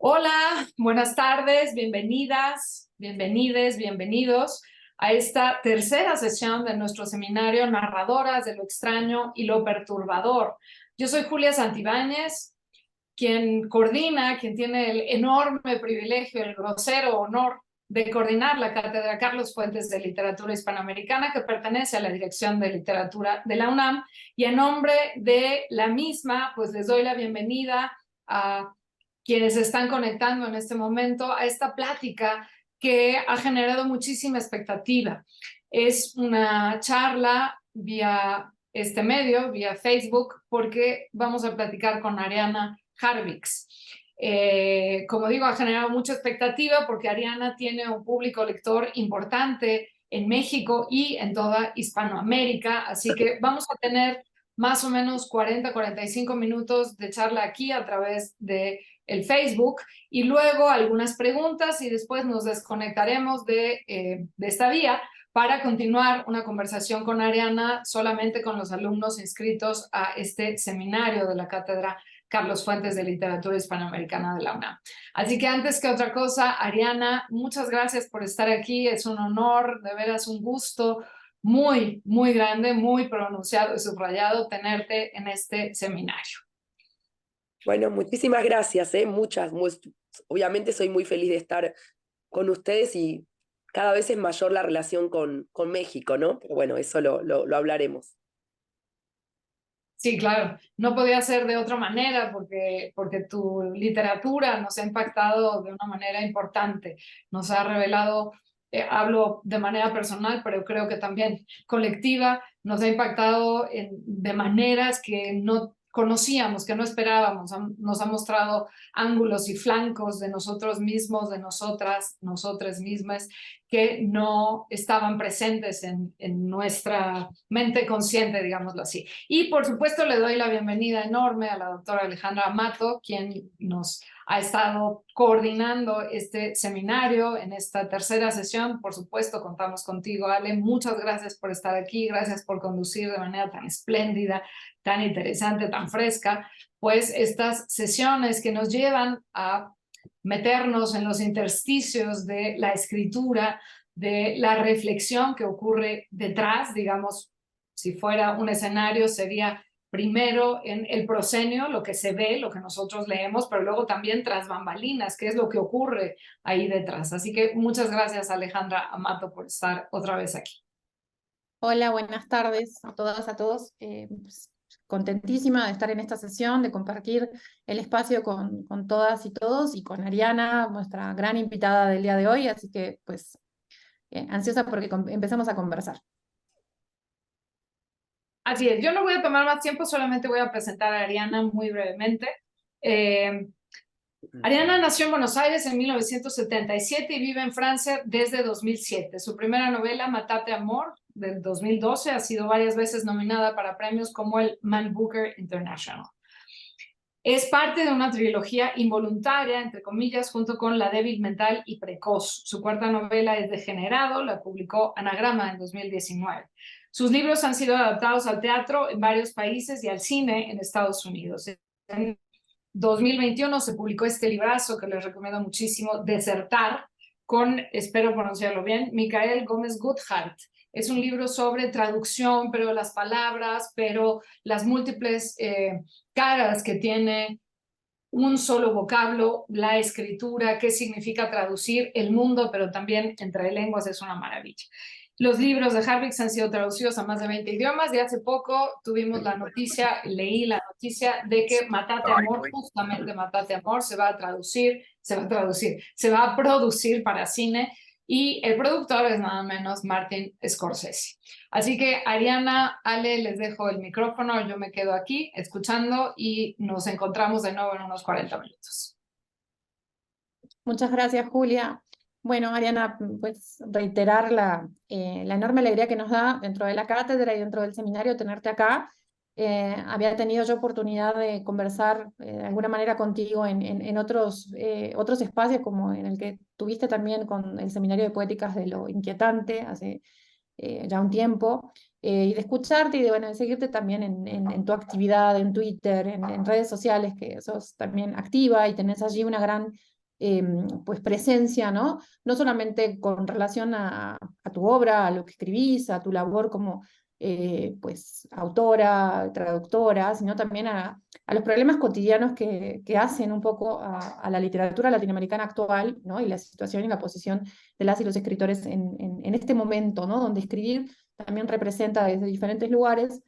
Hola, buenas tardes, bienvenidas, bienvenides, bienvenidos a esta tercera sesión de nuestro seminario Narradoras de lo extraño y lo perturbador. Yo soy Julia Santibáñez, quien coordina, quien tiene el enorme privilegio, el grosero honor de coordinar la Cátedra Carlos Fuentes de Literatura Hispanoamericana, que pertenece a la Dirección de Literatura de la UNAM, y en nombre de la misma, pues les doy la bienvenida a quienes se están conectando en este momento a esta plática que ha generado muchísima expectativa. Es una charla vía este medio, vía Facebook, porque vamos a platicar con Ariana Harvix. Como digo, ha generado mucha expectativa porque Ariana tiene un público lector importante en México y en toda Hispanoamérica, así que vamos a tener más o menos 40-45 minutos de charla aquí a través de el Facebook y luego algunas preguntas y después nos desconectaremos de esta vía para continuar una conversación con Ariana solamente con los alumnos inscritos a este seminario de la Cátedra Carlos Fuentes de Literatura Hispanoamericana de la UNAM. Así que antes que otra cosa, Ariana, muchas gracias por estar aquí, es un honor, de veras un gusto muy, muy grande, muy pronunciado y subrayado tenerte en este seminario. Bueno, muchísimas gracias, obviamente soy muy feliz de estar con ustedes y cada vez es mayor la relación con México, ¿no? Pero bueno, eso lo hablaremos. Sí, claro, no podía ser de otra manera porque tu literatura nos ha impactado de una manera importante, nos ha revelado, hablo de manera personal, pero creo que también colectiva, nos ha impactado de maneras que no conocíamos, que no esperábamos, nos ha mostrado ángulos y flancos de nosotros mismos, de nosotras, nosotras mismas, que no estaban presentes en nuestra mente consciente, digámoslo así. Y por supuesto le doy la bienvenida enorme a la doctora Alejandra Amato, quien nos ha estado coordinando este seminario en esta tercera sesión. Por supuesto, contamos contigo, Ale. Muchas gracias por estar aquí, gracias por conducir de manera tan espléndida, tan interesante, tan fresca, pues estas sesiones que nos llevan a meternos en los intersticios de la escritura, de la reflexión que ocurre detrás, digamos, si fuera un escenario sería primero en el proscenio, lo que se ve, lo que nosotros leemos, pero luego también tras bambalinas, qué es lo que ocurre ahí detrás. Así que muchas gracias, Alejandra Amato, por estar otra vez aquí. Hola, buenas tardes a todas, a todos. Pues, contentísima de estar en esta sesión, de compartir el espacio con todas y todos y con Ariana, nuestra gran invitada del día de hoy, así que pues ansiosa porque empezamos a conversar. Así es, yo no voy a tomar más tiempo, solamente voy a presentar a Ariana muy brevemente. Ariana nació en Buenos Aires en 1977 y vive en Francia desde 2007. Su primera novela, Matate Amor, del 2012, ha sido varias veces nominada para premios como el Man Booker International. Es parte de una trilogía involuntaria, entre comillas, junto con La débil mental y Precoz. Su cuarta novela es Degenerado, la publicó Anagrama en 2019. Sus libros han sido adaptados al teatro en varios países y al cine en Estados Unidos. En 2021 se publicó este librazo que les recomiendo muchísimo, Desertar, con, espero pronunciarlo bien, Michael Gómez Guthart. Es un libro sobre traducción, pero las palabras, pero las múltiples caras que tiene un solo vocablo, la escritura, qué significa traducir el mundo, pero también entre lenguas es una maravilla. Los libros de Harvix han sido traducidos a más de 20 idiomas y hace poco tuvimos la noticia, leí la noticia de que Matate Amor, justamente Matate Amor, se va a producir para cine y el productor es nada menos Martin Scorsese. Así que Ariana, Ale, les dejo el micrófono, yo me quedo aquí escuchando y nos encontramos de nuevo en unos 40 minutos. Muchas gracias, Julia. Bueno, Ariana, pues reiterar la enorme alegría que nos da dentro de la cátedra y dentro del seminario tenerte acá. Había tenido yo oportunidad de conversar de alguna manera contigo en otros espacios, como en el que tuviste también con el Seminario de Poéticas de lo Inquietante hace ya un tiempo, y de escucharte y de, bueno, de seguirte también en tu actividad, en Twitter, en redes sociales, que sos también activa y tenés allí una gran pues presencia, ¿no? No solamente con relación a tu obra, a lo que escribís, a tu labor como pues autora, traductora, sino también a los problemas cotidianos que hacen un poco a la literatura latinoamericana actual, ¿no? Y la situación y la posición de las y los escritores en este momento, ¿no? Donde escribir también representa desde diferentes lugares,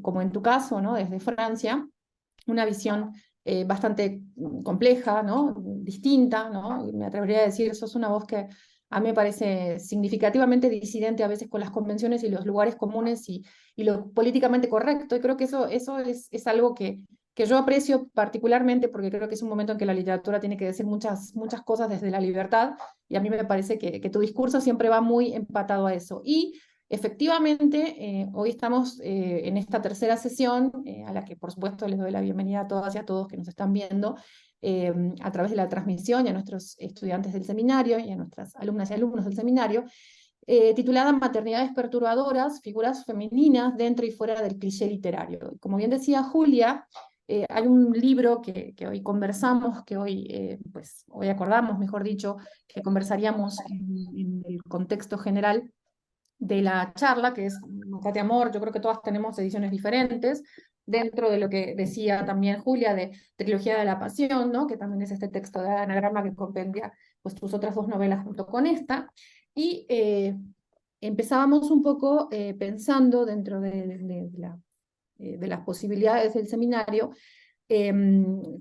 como en tu caso, ¿no? Desde Francia, una visión bastante compleja, ¿no? Distinta, ¿no? Me atrevería a decir, sos una voz que a mí me parece significativamente disidente a veces con las convenciones y los lugares comunes y lo políticamente correcto, y creo que eso es algo que yo aprecio particularmente porque creo que es un momento en que la literatura tiene que decir muchas cosas desde la libertad, y a mí me parece que tu discurso siempre va muy empatado a eso. Y efectivamente, hoy estamos en esta tercera sesión, a la que por supuesto les doy la bienvenida a todas y a todos que nos están viendo a través de la transmisión, y a nuestros estudiantes del seminario y a nuestras alumnas y alumnos del seminario, titulada Maternidades perturbadoras, figuras femeninas dentro y fuera del cliché literario. Como bien decía Julia, hay un libro que hoy conversamos, que hoy, pues, hoy acordamos, mejor dicho, que conversaríamos en el contexto general de la charla, que es Matate Amor. Yo creo que todas tenemos ediciones diferentes, dentro de lo que decía también Julia de Trilogía de la Pasión, ¿no? Que también es este texto de anagrama que compendia pues, tus otras dos novelas junto con esta, y empezábamos un poco pensando dentro de las posibilidades del seminario,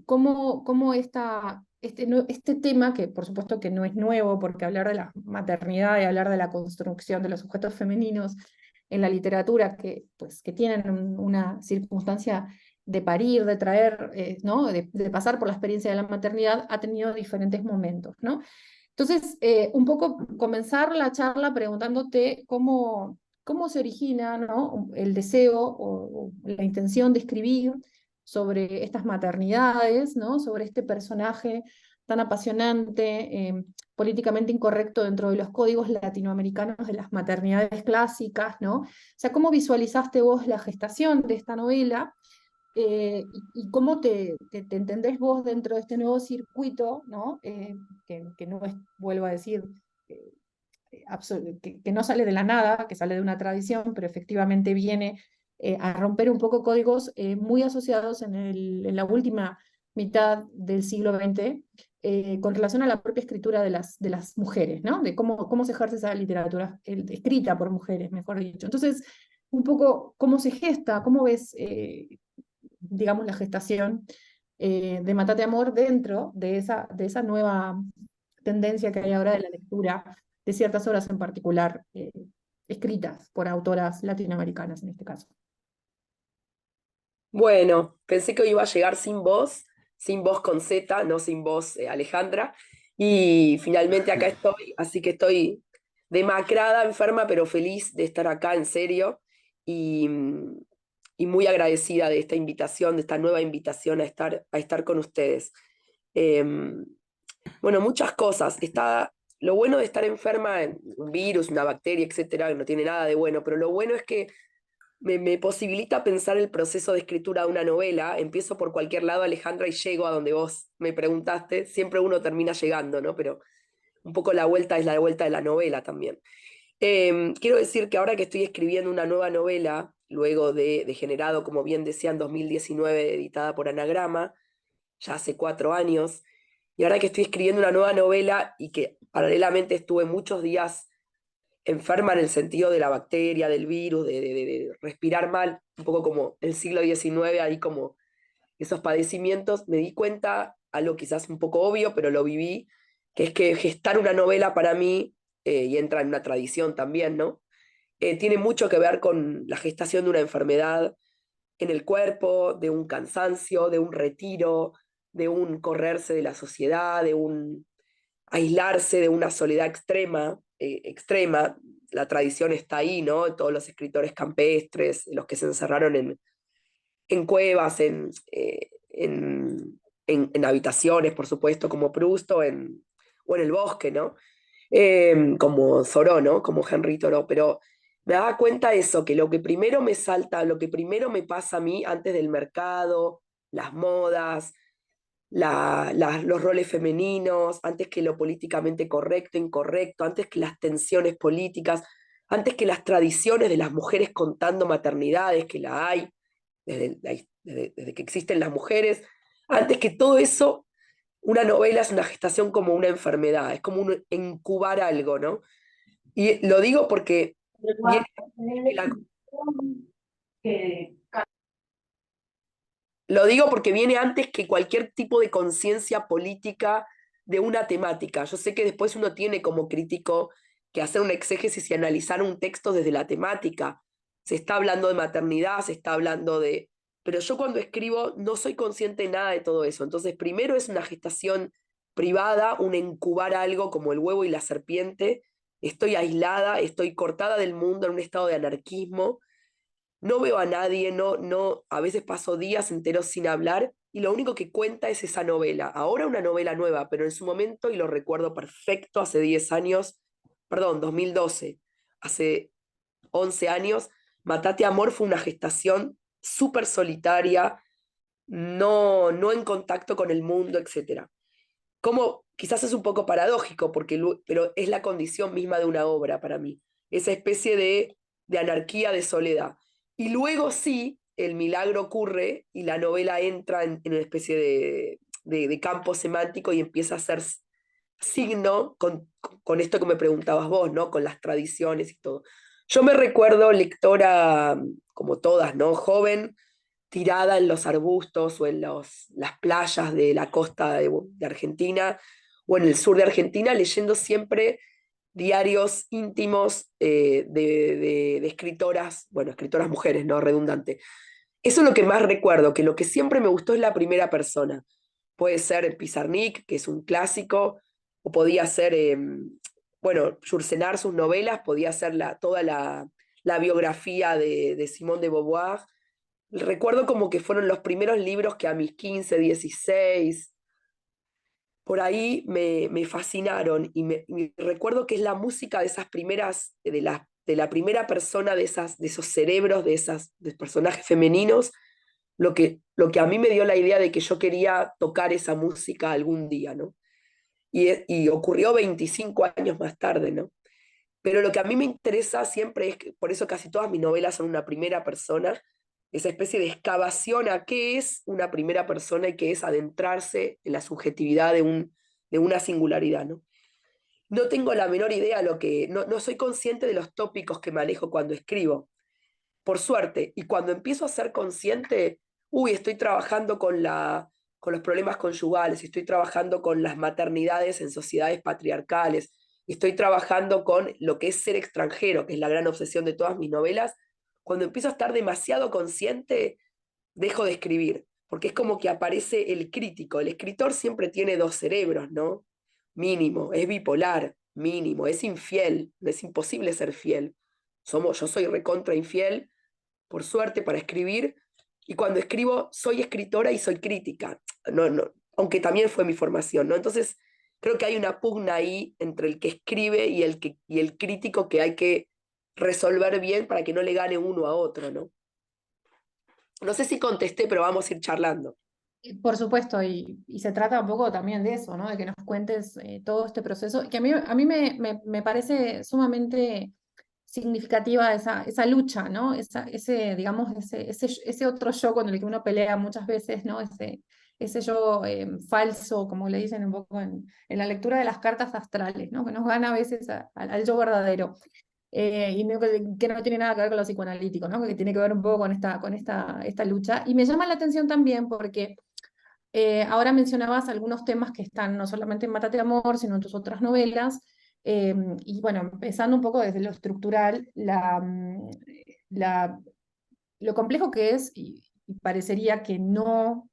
cómo este tema, que por supuesto que no es nuevo, porque hablar de la maternidad y hablar de la construcción de los sujetos femeninos en la literatura, pues, que tienen una circunstancia de parir, de traer, ¿no? de pasar por la experiencia de la maternidad, ha tenido diferentes momentos, ¿no? Entonces, un poco comenzar la charla preguntándote cómo se origina, ¿no? El deseo o la intención de escribir sobre estas maternidades, ¿no? Sobre este personaje tan apasionante, políticamente incorrecto dentro de los códigos latinoamericanos de las maternidades clásicas, ¿no? O sea, ¿cómo visualizaste vos la gestación de esta novela? Y cómo te entendés vos dentro de este nuevo circuito, ¿no? Que no es, vuelvo a decir, eh, que no sale de la nada, que sale de una tradición, pero efectivamente viene a romper un poco códigos muy asociados en la última mitad del siglo XX, con relación a la propia escritura de las mujeres, ¿no? De cómo se ejerce esa literatura escrita por mujeres, mejor dicho. Entonces, un poco cómo se gesta, cómo ves, digamos, la gestación de Matate Amor dentro de esa nueva tendencia que hay ahora de la lectura de ciertas obras en particular, escritas por autoras latinoamericanas en este caso. Bueno, pensé que hoy iba a llegar sin voz con Z, no sin voz Alejandra, y finalmente acá estoy, así que estoy demacrada, enferma, pero feliz de estar acá, en serio, y, y muy agradecida de esta invitación, de esta nueva invitación a estar con ustedes. Bueno, muchas cosas. Lo bueno de estar enferma, un virus, una bacteria, etcétera, que no tiene nada de bueno, pero lo bueno es que me posibilita pensar el proceso de escritura de una novela. Empiezo por cualquier lado, Alejandra, y llego a donde vos me preguntaste. Siempre uno termina llegando, ¿no? Pero un poco la vuelta es la vuelta de la novela también. Quiero decir que ahora que estoy escribiendo una nueva novela, luego de Degenerado, como bien decía, en 2019, editada por Anagrama, ya hace 4 años, y ahora que estoy escribiendo una nueva novela y que paralelamente estuve muchos días enferma en el sentido de la bacteria, del virus, de respirar mal, un poco como el siglo XIX, ahí como esos padecimientos, me di cuenta, algo quizás un poco obvio, pero lo viví, que es que gestar una novela para mí, y entra en una tradición también, ¿no? Tiene mucho que ver con la gestación de una enfermedad en el cuerpo, de un cansancio, de un retiro, de un correrse de la sociedad, de un aislarse, de una soledad extrema, extrema. La tradición está ahí, ¿no? Todos los escritores campestres, los que se encerraron en cuevas, en habitaciones, por supuesto, como Proust, o en el bosque, ¿no? Como Thoreau, ¿no? Como Henry Thoreau. Pero me daba cuenta de eso, que lo que primero me salta, lo que primero me pasa a mí antes del mercado, las modas, los roles femeninos, antes que lo políticamente correcto, incorrecto, antes que las tensiones políticas, antes que las tradiciones de las mujeres contando maternidades, que la hay desde que existen las mujeres, antes que todo eso, una novela es una gestación como una enfermedad, es como un incubar algo, ¿no? Y lo digo porque viene la que Lo digo porque viene antes que cualquier tipo de conciencia política de una temática. Yo sé que después uno tiene como crítico que hacer un exégesis y analizar un texto desde la temática. Se está hablando de maternidad, se está hablando de... Pero yo cuando escribo no soy consciente de nada de todo eso. Entonces, primero es una gestación privada, un incubar algo como el huevo y la serpiente. Estoy aislada, estoy cortada del mundo en un estado de anarquismo, no veo a nadie, a veces paso días enteros sin hablar y lo único que cuenta es esa novela. Ahora una novela nueva, pero en su momento, y lo recuerdo perfecto, hace 10 años, perdón, 2012, hace 11 años, Matate Amor fue una gestación súper solitaria, no en contacto con el mundo, etc. Como quizás es un poco paradójico, pero es la condición misma de una obra para mí, esa especie de anarquía, de soledad. Y luego sí, el milagro ocurre y la novela entra en una especie de campo semántico y empieza a ser signo con esto que me preguntabas vos, ¿no? Con las tradiciones y todo. Yo me recuerdo lectora, como todas, ¿no? Joven, tirada en los arbustos o en las playas de la costa de Argentina o en el sur de Argentina, leyendo siempre diarios íntimos de escritoras, bueno, escritoras mujeres, no redundante. Eso es lo que más recuerdo, que lo que siempre me gustó es la primera persona. Puede ser Pizarnik, que es un clásico, o podía ser, bueno, Yourcenar, sus novelas, podía ser toda la biografía de Simone de Beauvoir. Recuerdo como que fueron los primeros libros que a mis 15, 16, por ahí me fascinaron y recuerdo que es la música de esas primeras, de la primera persona de esos cerebros, de personajes femeninos, lo que a mí me dio la idea de que yo quería tocar esa música algún día, ¿no? Y ocurrió 25 años más tarde, ¿no? Pero lo que a mí me interesa siempre es que, por eso casi todas mis novelas son una primera persona, esa especie de excavación a qué es una primera persona y qué es adentrarse en la subjetividad de una singularidad, ¿no? No tengo la menor idea no soy consciente de los tópicos que manejo cuando escribo, por suerte, y cuando empiezo a ser consciente, estoy trabajando con los problemas conyugales, estoy trabajando con las maternidades en sociedades patriarcales, estoy trabajando con lo que es ser extranjero, que es la gran obsesión de todas mis novelas. Cuando empiezo a estar demasiado consciente, dejo de escribir, porque es como que aparece el crítico. El escritor siempre tiene dos cerebros, ¿no? Mínimo, es bipolar, mínimo, es infiel, no es imposible ser fiel. Yo soy recontra infiel, por suerte, para escribir, y cuando escribo soy escritora y soy crítica, aunque también fue mi formación, ¿no? Entonces, creo que hay una pugna ahí entre el que escribe y el crítico que hay que resolver bien para que no le gane uno a otro, ¿no? No sé si contesté, pero vamos a ir charlando. Por supuesto, y se trata un poco también de eso, ¿no? De que nos cuentes todo este proceso, que a mí me parece sumamente significativa esa lucha, ¿no? Digamos, ese otro yo con el que uno pelea muchas veces, ¿no? Ese yo falso, como le dicen un poco en la lectura de las cartas astrales, ¿no? Que nos gana a veces al yo verdadero. Que no tiene nada que ver con lo psicoanalítico, ¿no? Que tiene que ver un poco con esta lucha. Y me llama la atención también porque ahora mencionabas algunos temas que están no solamente en Mátate Amor, sino en tus otras novelas. Y bueno, empezando un poco desde lo estructural, la, lo complejo que es, y parecería que no,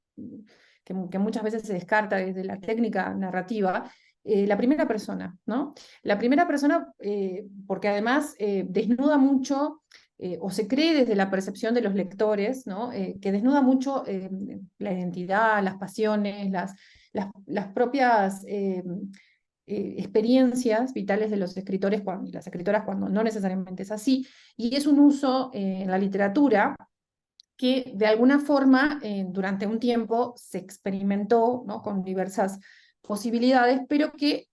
que muchas veces se descarta desde la técnica narrativa, la primera persona, ¿no? La primera persona, porque además desnuda mucho, o se cree desde la percepción de los lectores, ¿no? Que desnuda mucho la identidad, las pasiones, las propias experiencias vitales de los escritores y las escritoras cuando no necesariamente es así, y es un uso en la literatura que de alguna forma durante un tiempo se experimentó, ¿no?, con diversas posibilidades, pero que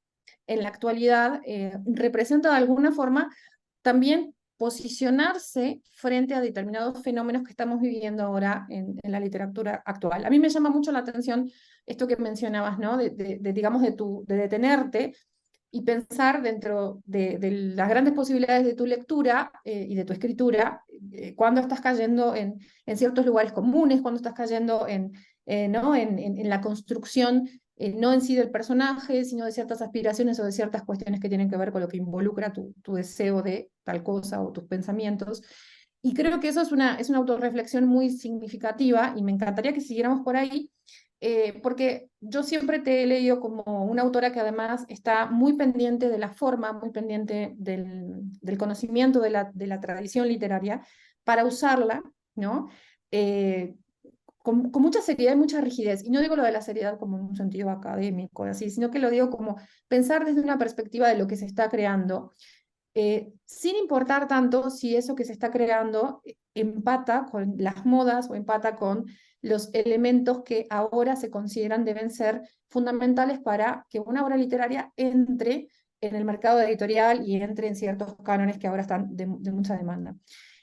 en la actualidad representa de alguna forma también posicionarse frente a determinados fenómenos que estamos viviendo ahora en la literatura actual. A mí me llama mucho la atención esto que mencionabas, ¿no?, digamos, de detenerte y pensar dentro de las grandes posibilidades de tu lectura y de tu escritura, cuando estás cayendo en ciertos lugares comunes, cuando estás cayendo ¿no?, en la construcción, no en sí del personaje, sino de ciertas aspiraciones o de ciertas cuestiones que tienen que ver con lo que involucra tu deseo de tal cosa o tus pensamientos. Y creo que eso es una autorreflexión muy significativa y me encantaría que siguiéramos por ahí, porque yo siempre te he leído como una autora que además está muy pendiente de la forma, muy pendiente del conocimiento de la tradición literaria para usarla, ¿no? Con mucha seriedad y mucha rigidez. Y no digo lo de la seriedad como en un sentido académico, así, sino que lo digo como pensar desde una perspectiva de lo que se está creando, sin importar tanto si eso que se está creando empata con las modas o empata con los elementos que ahora se consideran deben ser fundamentales para que una obra literaria entre en el mercado editorial y entre en ciertos cánones que ahora están de mucha demanda.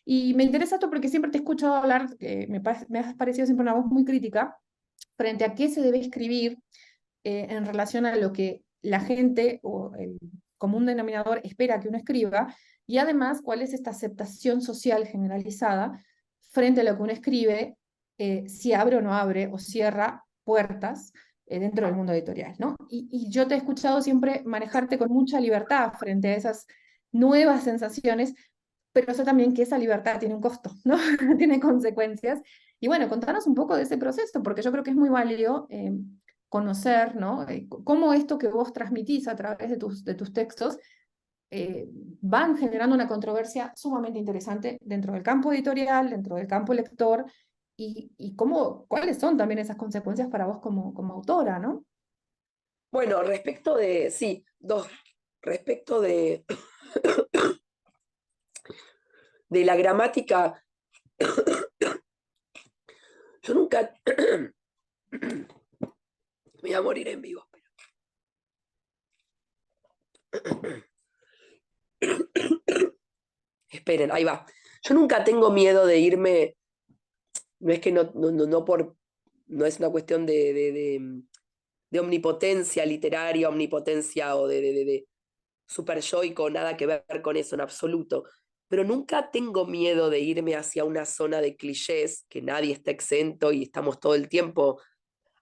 Y me interesa esto porque siempre te he escuchado hablar, me has parecido siempre una voz muy crítica frente a qué se debe escribir en relación a lo que la gente o el común denominador espera que uno escriba, y además cuál es esta aceptación social generalizada frente a lo que uno escribe, si abre o no abre o cierra puertas dentro del mundo editorial, ¿no? Y yo te he escuchado siempre manejarte con mucha libertad frente a esas nuevas sensaciones, pero sé también que esa libertad tiene un costo, ¿no? Tiene consecuencias. Y bueno, contanos un poco de ese proceso, porque yo creo que es muy válido conocer, ¿no?, cómo esto que vos transmitís a través de tus textos van generando una controversia sumamente interesante dentro del campo editorial, dentro del campo lector, y cuáles son también esas consecuencias para vos como autora, ¿no? Bueno, respecto de, sí, respecto de la gramática, yo nunca, voy a morir en vivo. Esperen, ahí va. Yo nunca tengo miedo de irme, no es que no es una cuestión de omnipotencia literaria, omnipotencia o de super yoico, nada que ver con eso en absoluto. Pero nunca tengo miedo de irme hacia una zona de clichés, que nadie está exento y estamos todo el tiempo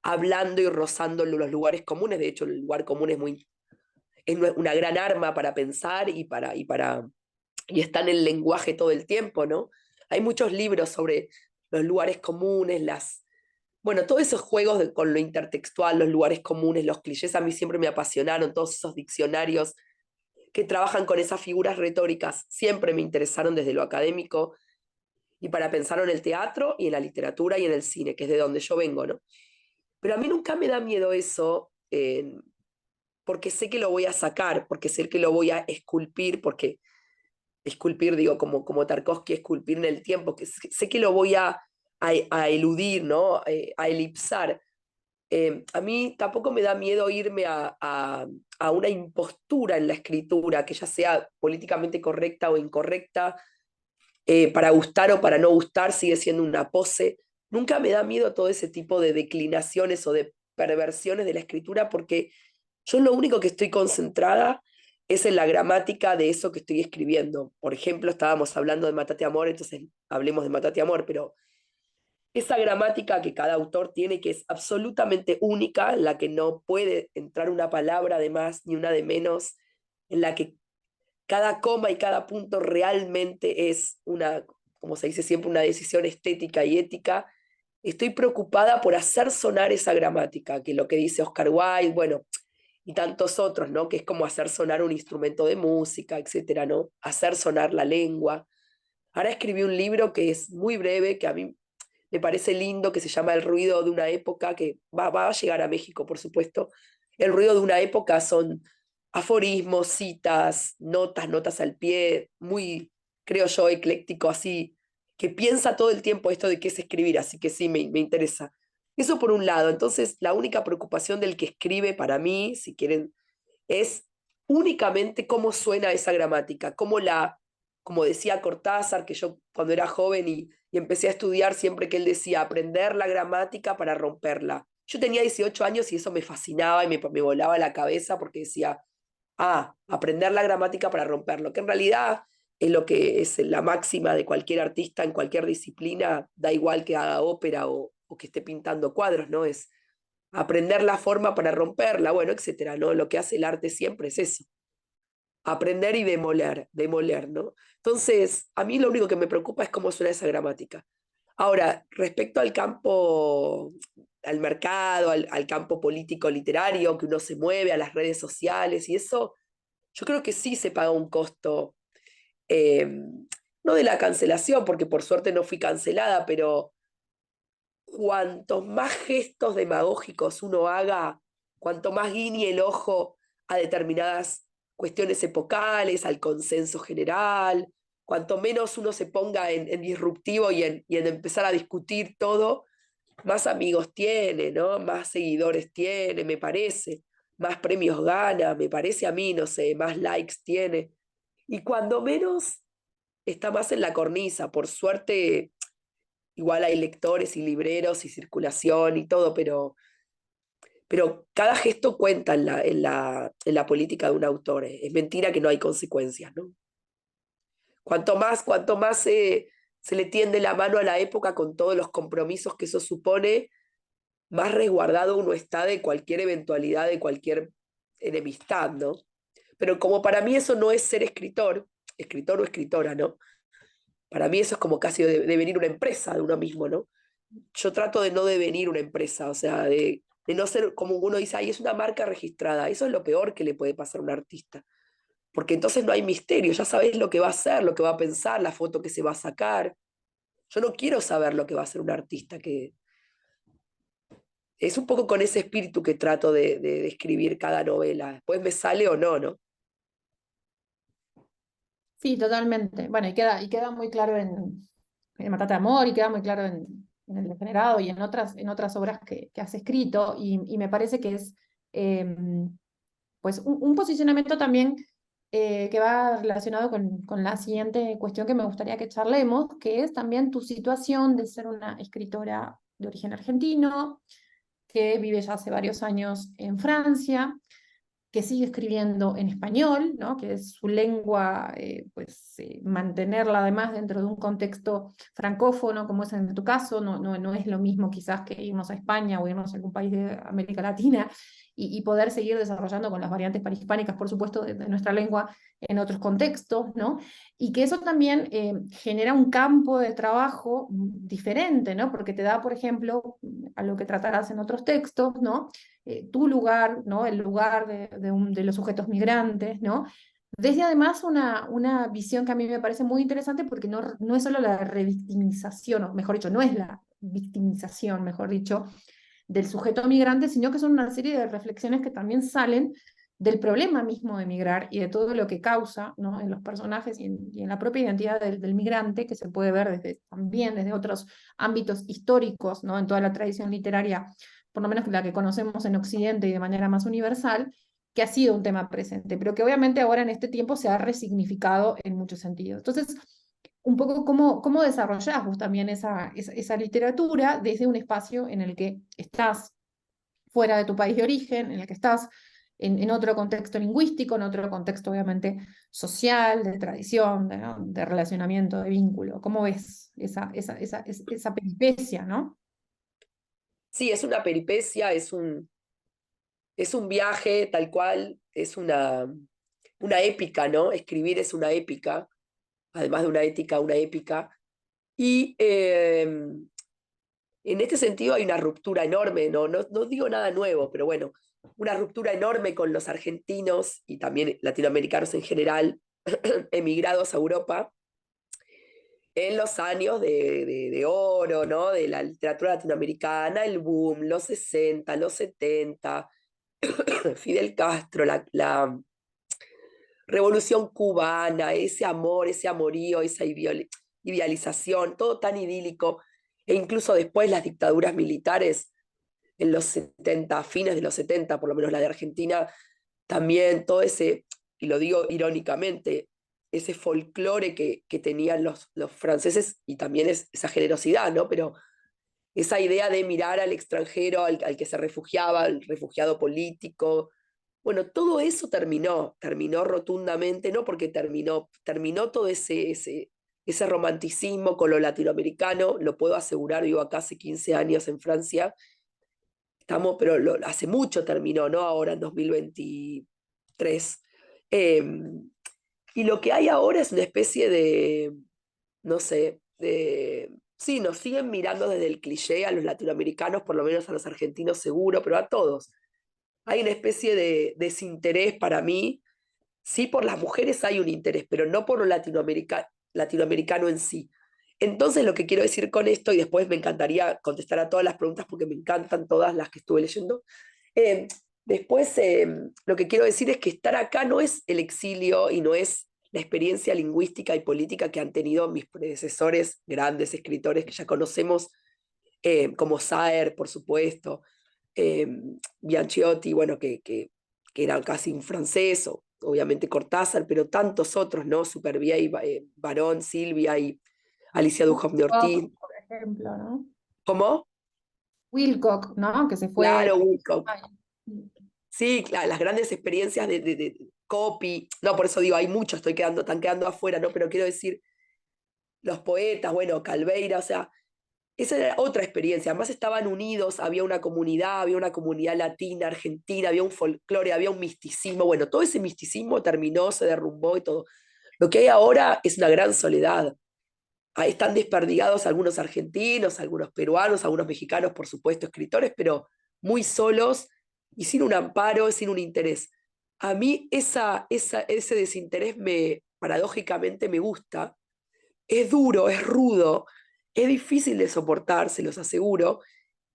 hablando y rozando los lugares comunes. De hecho, el lugar común es una gran arma para pensar y está en el lenguaje todo el tiempo, ¿no? Hay muchos libros sobre los lugares comunes, bueno, todos esos juegos con lo intertextual, los lugares comunes, los clichés, a mí siempre me apasionaron, todos esos diccionarios que trabajan con esas figuras retóricas, siempre me interesaron desde lo académico y para pensar en el teatro y en la literatura y en el cine, que es de donde yo vengo, ¿no? Pero a mí nunca me da miedo eso, porque sé que lo voy a sacar, porque sé que lo voy a esculpir, porque esculpir, digo, como Tarkovsky, esculpir en el tiempo, que sé que lo voy a eludir, ¿no? A elipsar. A mí tampoco me da miedo irme a una impostura en la escritura, que ya sea políticamente correcta o incorrecta, para gustar o para no gustar, sigue siendo una pose. Nunca me da miedo todo ese tipo de declinaciones o de perversiones de la escritura, porque yo lo único que estoy concentrada es en la gramática de eso que estoy escribiendo. Por ejemplo, estábamos hablando de Mátate Amor, entonces hablemos de Mátate Amor, pero esa gramática que cada autor tiene, que es absolutamente única, en la que no puede entrar una palabra de más ni una de menos, en la que cada coma y cada punto realmente es una, como se dice siempre, una decisión estética y ética. Estoy preocupada por hacer sonar esa gramática, que es lo que dice Oscar Wilde, bueno, y tantos otros, ¿no? Que es como hacer sonar un instrumento de música, etcétera, ¿no? Hacer sonar la lengua. Ahora escribí un libro que es muy breve, que a mí me parece lindo, que se llama El ruido de una época, que va a llegar a México, por supuesto. El ruido de una época son aforismos, citas, notas al pie, muy, creo yo, ecléctico, así, que piensa todo el tiempo esto de qué es escribir, así que sí, me interesa. Eso por un lado. Entonces, la única preocupación del que escribe para mí, si quieren, es únicamente cómo suena esa gramática, como decía Cortázar, que yo cuando era joven y empecé a estudiar, siempre que él decía aprender la gramática para romperla. Yo tenía 18 años y eso me fascinaba y me volaba la cabeza porque decía, aprender la gramática para romperlo, que en realidad es lo que es la máxima de cualquier artista en cualquier disciplina, da igual que haga ópera o que esté pintando cuadros, ¿no? Es aprender la forma para romperla, bueno, etcétera, ¿no? Lo que hace el arte siempre es eso, aprender y demoler, ¿no? Entonces, a mí lo único que me preocupa es cómo suena esa gramática. Ahora, respecto al campo, al mercado, al campo político literario, que uno se mueve, a las redes sociales y eso, yo creo que sí se paga un costo, eh, no de la cancelación, porque por suerte no fui cancelada, pero cuantos más gestos demagógicos uno haga, cuanto más guiñe el ojo a determinadas cuestiones epocales, al consenso general, cuanto menos uno se ponga en disruptivo y en empezar a discutir todo, más amigos tiene, ¿no? Más seguidores tiene, me parece, más premios gana, me parece a mí, no sé, más likes tiene. Y cuando menos está más en la cornisa, por suerte igual hay lectores y libreros y circulación y todo, pero cada gesto cuenta en la política de un autor. Es mentira que no hay consecuencias, ¿no? Cuanto más se le tiende la mano a la época con todos los compromisos que eso supone, más resguardado uno está de cualquier eventualidad, de cualquier enemistad, ¿no? Pero como para mí eso no es ser escritor o escritora, ¿no? Para mí eso es como casi devenir una empresa de uno mismo, ¿no? Yo trato de no devenir una empresa, o sea, de no ser como uno dice, ay, es una marca registrada. Eso es lo peor que le puede pasar a un artista. Porque entonces no hay misterio, ya sabes lo que va a hacer, lo que va a pensar, la foto que se va a sacar. Yo no quiero saber lo que va a hacer un artista, que es un poco con ese espíritu que trato de escribir cada novela. Después me sale o no, ¿no? Sí, totalmente. Bueno, y queda muy claro en Matate de Amor y queda muy claro en El Degenerado y en otras obras que has escrito y me parece que es pues un posicionamiento también que va relacionado con la siguiente cuestión que me gustaría que charlemos, que es también tu situación de ser una escritora de origen argentino, que vive ya hace varios años en Francia, que sigue escribiendo en español, ¿no? Que es su lengua, mantenerla además dentro de un contexto francófono, como es en tu caso, no es lo mismo quizás que irnos a España o irnos a algún país de América Latina y poder seguir desarrollando con las variantes parhispánicas, por supuesto, de nuestra lengua en otros contextos, ¿no? Y que eso también genera un campo de trabajo diferente, ¿no? Porque te da, por ejemplo, a lo que tratarás en otros textos, ¿no? Tu lugar, ¿no? El lugar de los sujetos migrantes, ¿no? Desde además una visión que a mí me parece muy interesante porque no es solo la revictimización, o mejor dicho, no es la victimización, mejor dicho, del sujeto migrante, sino que son una serie de reflexiones que también salen del problema mismo de migrar y de todo lo que causa, ¿no? En los personajes y en la propia identidad del migrante, que se puede ver también desde otros ámbitos históricos, ¿no? En toda la tradición literaria, por lo menos la que conocemos en Occidente y de manera más universal, que ha sido un tema presente, pero que obviamente ahora en este tiempo se ha resignificado en muchos sentidos. Entonces, un poco cómo desarrollás vos también esa literatura desde un espacio en el que estás fuera de tu país de origen, en el que estás en otro contexto lingüístico, en otro contexto obviamente social, de tradición, ¿no? De relacionamiento, de vínculo. ¿Cómo ves esa peripecia, ¿no? Sí, es una peripecia, es un viaje tal cual, es una épica, ¿no? Escribir es una épica, además de una ética, una épica. Y en este sentido hay una ruptura enorme, no digo nada nuevo, pero bueno, una ruptura enorme con los argentinos y también latinoamericanos en general, emigrados a Europa, en los años de oro, ¿no? De la literatura latinoamericana, el boom, los 60, los 70, Fidel Castro, la Revolución cubana, ese amor, ese amorío, esa idealización, todo tan idílico, e incluso después las dictaduras militares en los 70, fines de los 70, por lo menos la de Argentina, también todo ese, y lo digo irónicamente, ese folclore que tenían los franceses y también esa generosidad, ¿no? Pero esa idea de mirar al extranjero, al que se refugiaba, al refugiado político, bueno, todo eso terminó rotundamente, no porque terminó todo ese romanticismo con lo latinoamericano, lo puedo asegurar, vivo acá hace 15 años en Francia, pero hace mucho terminó, ¿no? Ahora en 2023. Y lo que hay ahora es una especie de, no sé, sí, nos siguen mirando desde el cliché a los latinoamericanos, por lo menos a los argentinos seguro, pero a todos. Hay una especie de desinterés para mí. Sí, por las mujeres hay un interés, pero no por lo latinoamericano en sí. Entonces, lo que quiero decir con esto, y después me encantaría contestar a todas las preguntas porque me encantan todas las que estuve leyendo. eh, Después, lo que quiero decir es que estar acá no es el exilio y no es la experiencia lingüística y política que han tenido mis predecesores, grandes escritores que ya conocemos, como Saer, por supuesto, eh, Bianchiotti, bueno, que era casi un francés, o obviamente Cortázar, pero tantos otros, ¿no? Supervielle, Barón, Silvia y Alicia Duhovne Ortiz. Wilcock, por ejemplo, ¿no? ¿Cómo? Wilcock, ¿no? Que se fue. Claro, Woodcock. Ay, Sí, claro, las grandes experiencias de copy. No, por eso digo, hay muchos, están quedando afuera, ¿no? Pero quiero decir, los poetas, bueno, Calveira, o sea, esa era otra experiencia. Además estaban unidos, había una comunidad latina, argentina, había un folclore, había un misticismo. Bueno, todo ese misticismo terminó, se derrumbó y todo. Lo que hay ahora es una gran soledad. Ahí están desperdigados algunos argentinos, algunos peruanos, algunos mexicanos, por supuesto, escritores, pero muy solos y sin un amparo, sin un interés. A mí ese desinterés paradójicamente me gusta. Es duro, es rudo, es difícil de soportar, se los aseguro,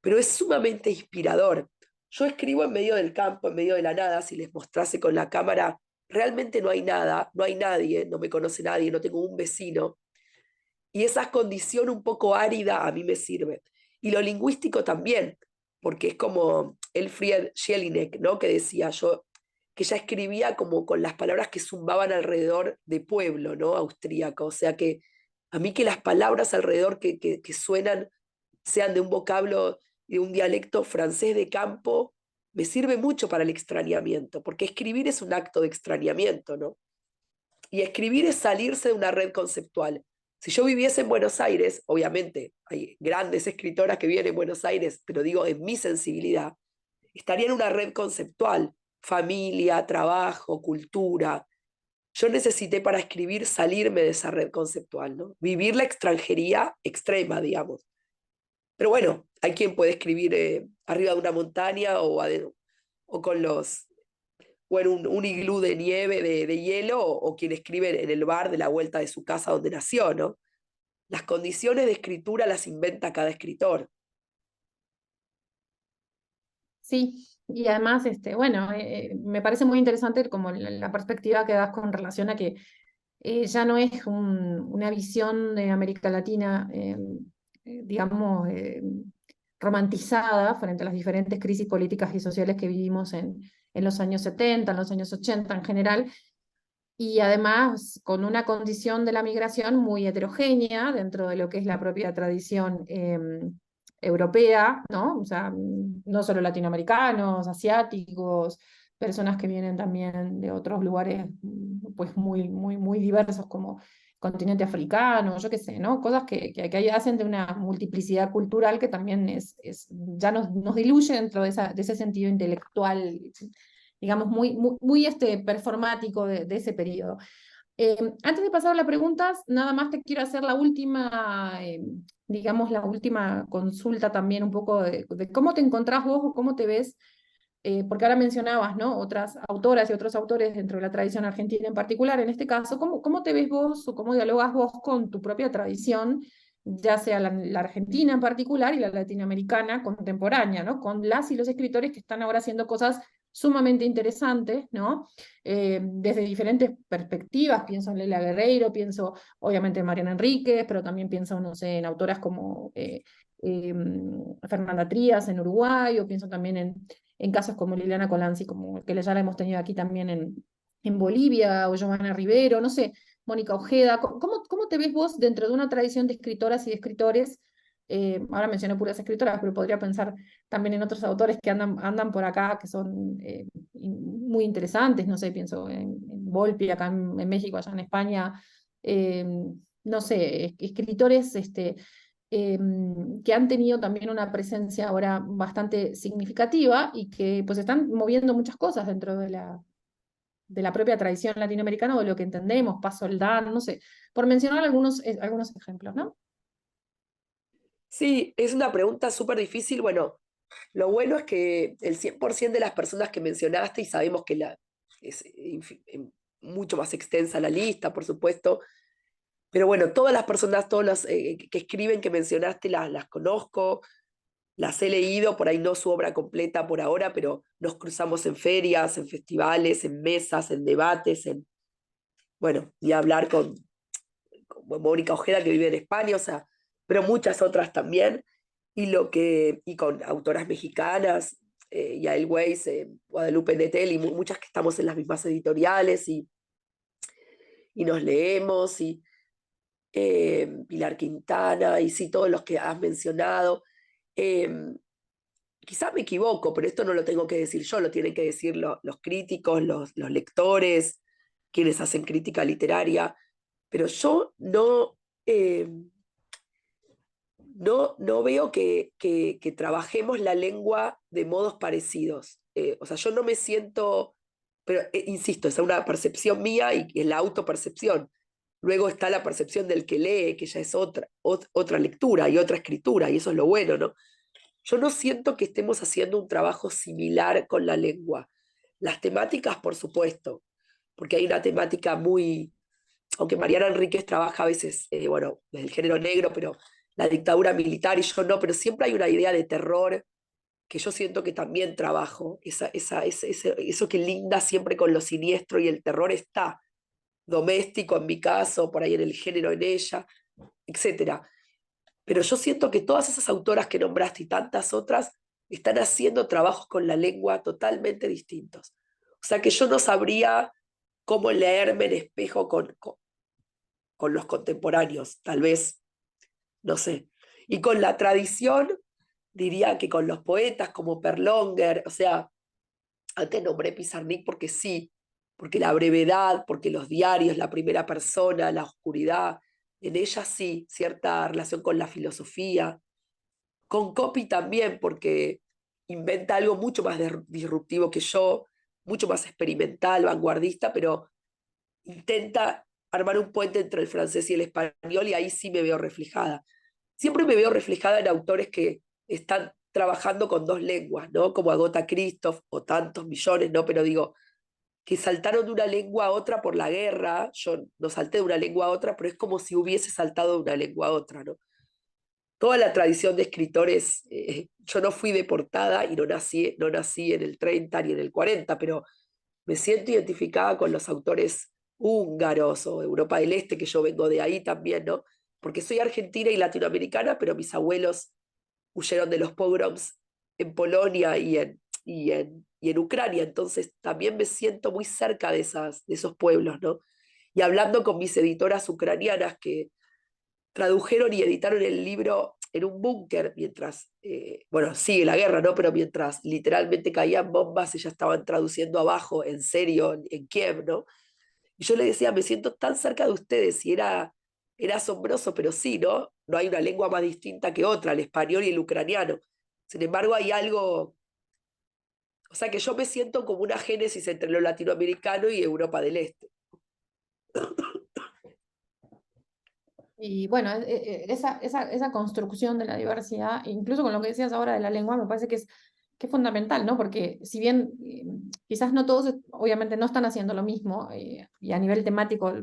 pero es sumamente inspirador. Yo escribo en medio del campo, en medio de la nada. Si les mostrase con la cámara, realmente no hay nada, no hay nadie, no me conoce nadie, no tengo un vecino. Y esa condición un poco árida a mí me sirve. Y lo lingüístico también, porque es como Elfried Jelinek, ¿no? Que decía yo, que ya escribía como con las palabras que zumbaban alrededor de pueblo, ¿no? Austríaco. O sea que a mí que las palabras alrededor que suenan sean de un vocablo, de un dialecto francés de campo, me sirve mucho para el extrañamiento, porque escribir es un acto de extrañamiento, ¿no? Y escribir es salirse de una red conceptual. Si yo viviese en Buenos Aires, obviamente hay grandes escritoras que viven en Buenos Aires, pero digo, en mi sensibilidad, estaría en una red conceptual, familia, trabajo, cultura. Yo necesité para escribir salirme de esa red conceptual, ¿no? Vivir la extranjería extrema, digamos. Pero bueno, hay quien puede escribir arriba de una montaña o con o en un iglú de nieve, de hielo, o quien escribe en el bar de la vuelta de su casa donde nació, ¿no? Las condiciones de escritura las inventa cada escritor. sí, y además, bueno, me parece muy interesante como la perspectiva que das con relación a que ya no es una visión de América Latina, digamos, romantizada frente a las diferentes crisis políticas y sociales que vivimos en los años 70, en los años 80 en general, y además con una condición de la migración muy heterogénea dentro de lo que es la propia tradición europea, ¿no? O sea, no solo latinoamericanos, asiáticos, personas que vienen también de otros lugares pues muy diversos como continente africano, yo qué sé, ¿no? Cosas que hacen de una multiplicidad cultural que también ya nos diluye dentro de ese sentido intelectual, digamos, muy performático de ese periodo. Antes de pasar a las preguntas, nada más te quiero hacer la última, digamos, la última consulta también un poco de cómo te encontrás vos o cómo te ves, porque ahora mencionabas, ¿no? Otras autoras y otros autores dentro de la tradición argentina en particular. En este caso, ¿cómo te ves vos o cómo dialogas vos con tu propia tradición, ya sea la argentina en particular y la latinoamericana contemporánea, ¿no? Con las y los escritores que están ahora haciendo cosas sumamente interesantes, ¿no? Desde diferentes perspectivas, pienso en Leila Guerreiro, pienso obviamente en Mariana Enríquez, pero también pienso, no sé, en autoras como Fernanda Trías en Uruguay, o pienso también en casos como Liliana Colanzi, como que ya la hemos tenido aquí también en Bolivia, o Giovanna Rivero, no sé, Mónica Ojeda. ¿Cómo te ves vos dentro de una tradición de escritoras y de escritores? Ahora mencioné puras escritoras, pero podría pensar también en otros autores que andan por acá, que son muy interesantes, no sé, pienso en Volpi acá en México, allá en España, eh, no sé, escritores que han tenido también una presencia ahora bastante significativa y que pues están moviendo muchas cosas dentro de la propia tradición latinoamericana o de lo que entendemos, Paz Soldán, no sé, por mencionar algunos ejemplos, ¿no? Sí, es una pregunta súper difícil. Bueno, lo bueno es que el 100% de las personas que mencionaste, y sabemos que es mucho más extensa la lista, por supuesto, pero bueno, todas las personas, todos los que escriben que mencionaste, las conozco, las he leído, por ahí no su obra completa por ahora, pero nos cruzamos en ferias, en festivales, en mesas, en debates, bueno, y hablar con Mónica Ojeda, que vive en España, o sea, pero muchas otras también, y con autoras mexicanas, Yael Weiss, Guadalupe Nettel, y muchas que estamos en las mismas editoriales, y nos leemos, y Pilar Quintana, y sí, todos los que has mencionado. Eh, Quizás me equivoco, pero esto no lo tengo que decir yo, lo tienen que decir los críticos, los lectores, quienes hacen crítica literaria, pero yo eh, no veo que trabajemos la lengua de modos parecidos. O sea, yo no me siento, pero insisto, es una percepción mía y es la autopercepción. Luego está la percepción del que lee, que ya es otra lectura y otra escritura, y eso es lo bueno, ¿no? Yo no siento que estemos haciendo un trabajo similar con la lengua. Las temáticas, por supuesto, porque hay una temática muy, aunque Mariana Enríquez trabaja a veces, bueno, desde el género negro, pero la dictadura militar y yo no, pero siempre hay una idea de terror que yo siento que también trabajo. Eso que linda siempre con lo siniestro y el terror está doméstico en mi caso, por ahí en el género en ella, etcétera. Pero yo siento que todas esas autoras que nombraste y tantas otras están haciendo trabajos con la lengua totalmente distintos. O sea que yo no sabría cómo leerme en espejo con los contemporáneos, tal vez, no sé. Y con la tradición, diría que con los poetas como Perlonger, o sea, antes nombré Pizarnik porque sí, porque la brevedad, porque los diarios, la primera persona, la oscuridad, en ella sí, cierta relación con la filosofía, con Copy también, porque inventa algo mucho más disruptivo que yo, mucho más experimental, vanguardista, pero intenta armar un puente entre el francés y el español y ahí sí me veo reflejada. Siempre me veo reflejada en autores que están trabajando con dos lenguas, ¿no? Como Agatha Christoph o tantos millones, ¿no? Pero digo, que saltaron de una lengua a otra por la guerra, yo no salté de una lengua a otra, pero es como si hubiese saltado de una lengua a otra, ¿no? Toda la tradición de escritores, yo no fui deportada y no nací en el 30 ni en el 40, pero me siento identificada con los autores húngaros o de Europa del Este, que yo vengo de ahí también, ¿no? Porque soy argentina y latinoamericana, pero mis abuelos huyeron de los pogroms en Polonia y en Ucrania, entonces también me siento muy cerca de esos pueblos, ¿no? Y hablando con mis editoras ucranianas que tradujeron y editaron el libro en un búnker mientras, bueno, sigue la guerra, ¿no? Pero mientras literalmente caían bombas, ellas estaban traduciendo abajo, en serio, en Kiev, ¿no? Y yo le decía, me siento tan cerca de ustedes y era asombroso, pero sí, ¿no? No hay una lengua más distinta que otra, el español y el ucraniano. Sin embargo, hay algo, o sea que yo me siento como una génesis entre lo latinoamericano y Europa del Este. Y bueno, esa construcción de la diversidad, incluso con lo que decías ahora de la lengua, me parece que que es fundamental, ¿no? Porque si bien quizás no todos, obviamente, no están haciendo lo mismo, y a nivel temático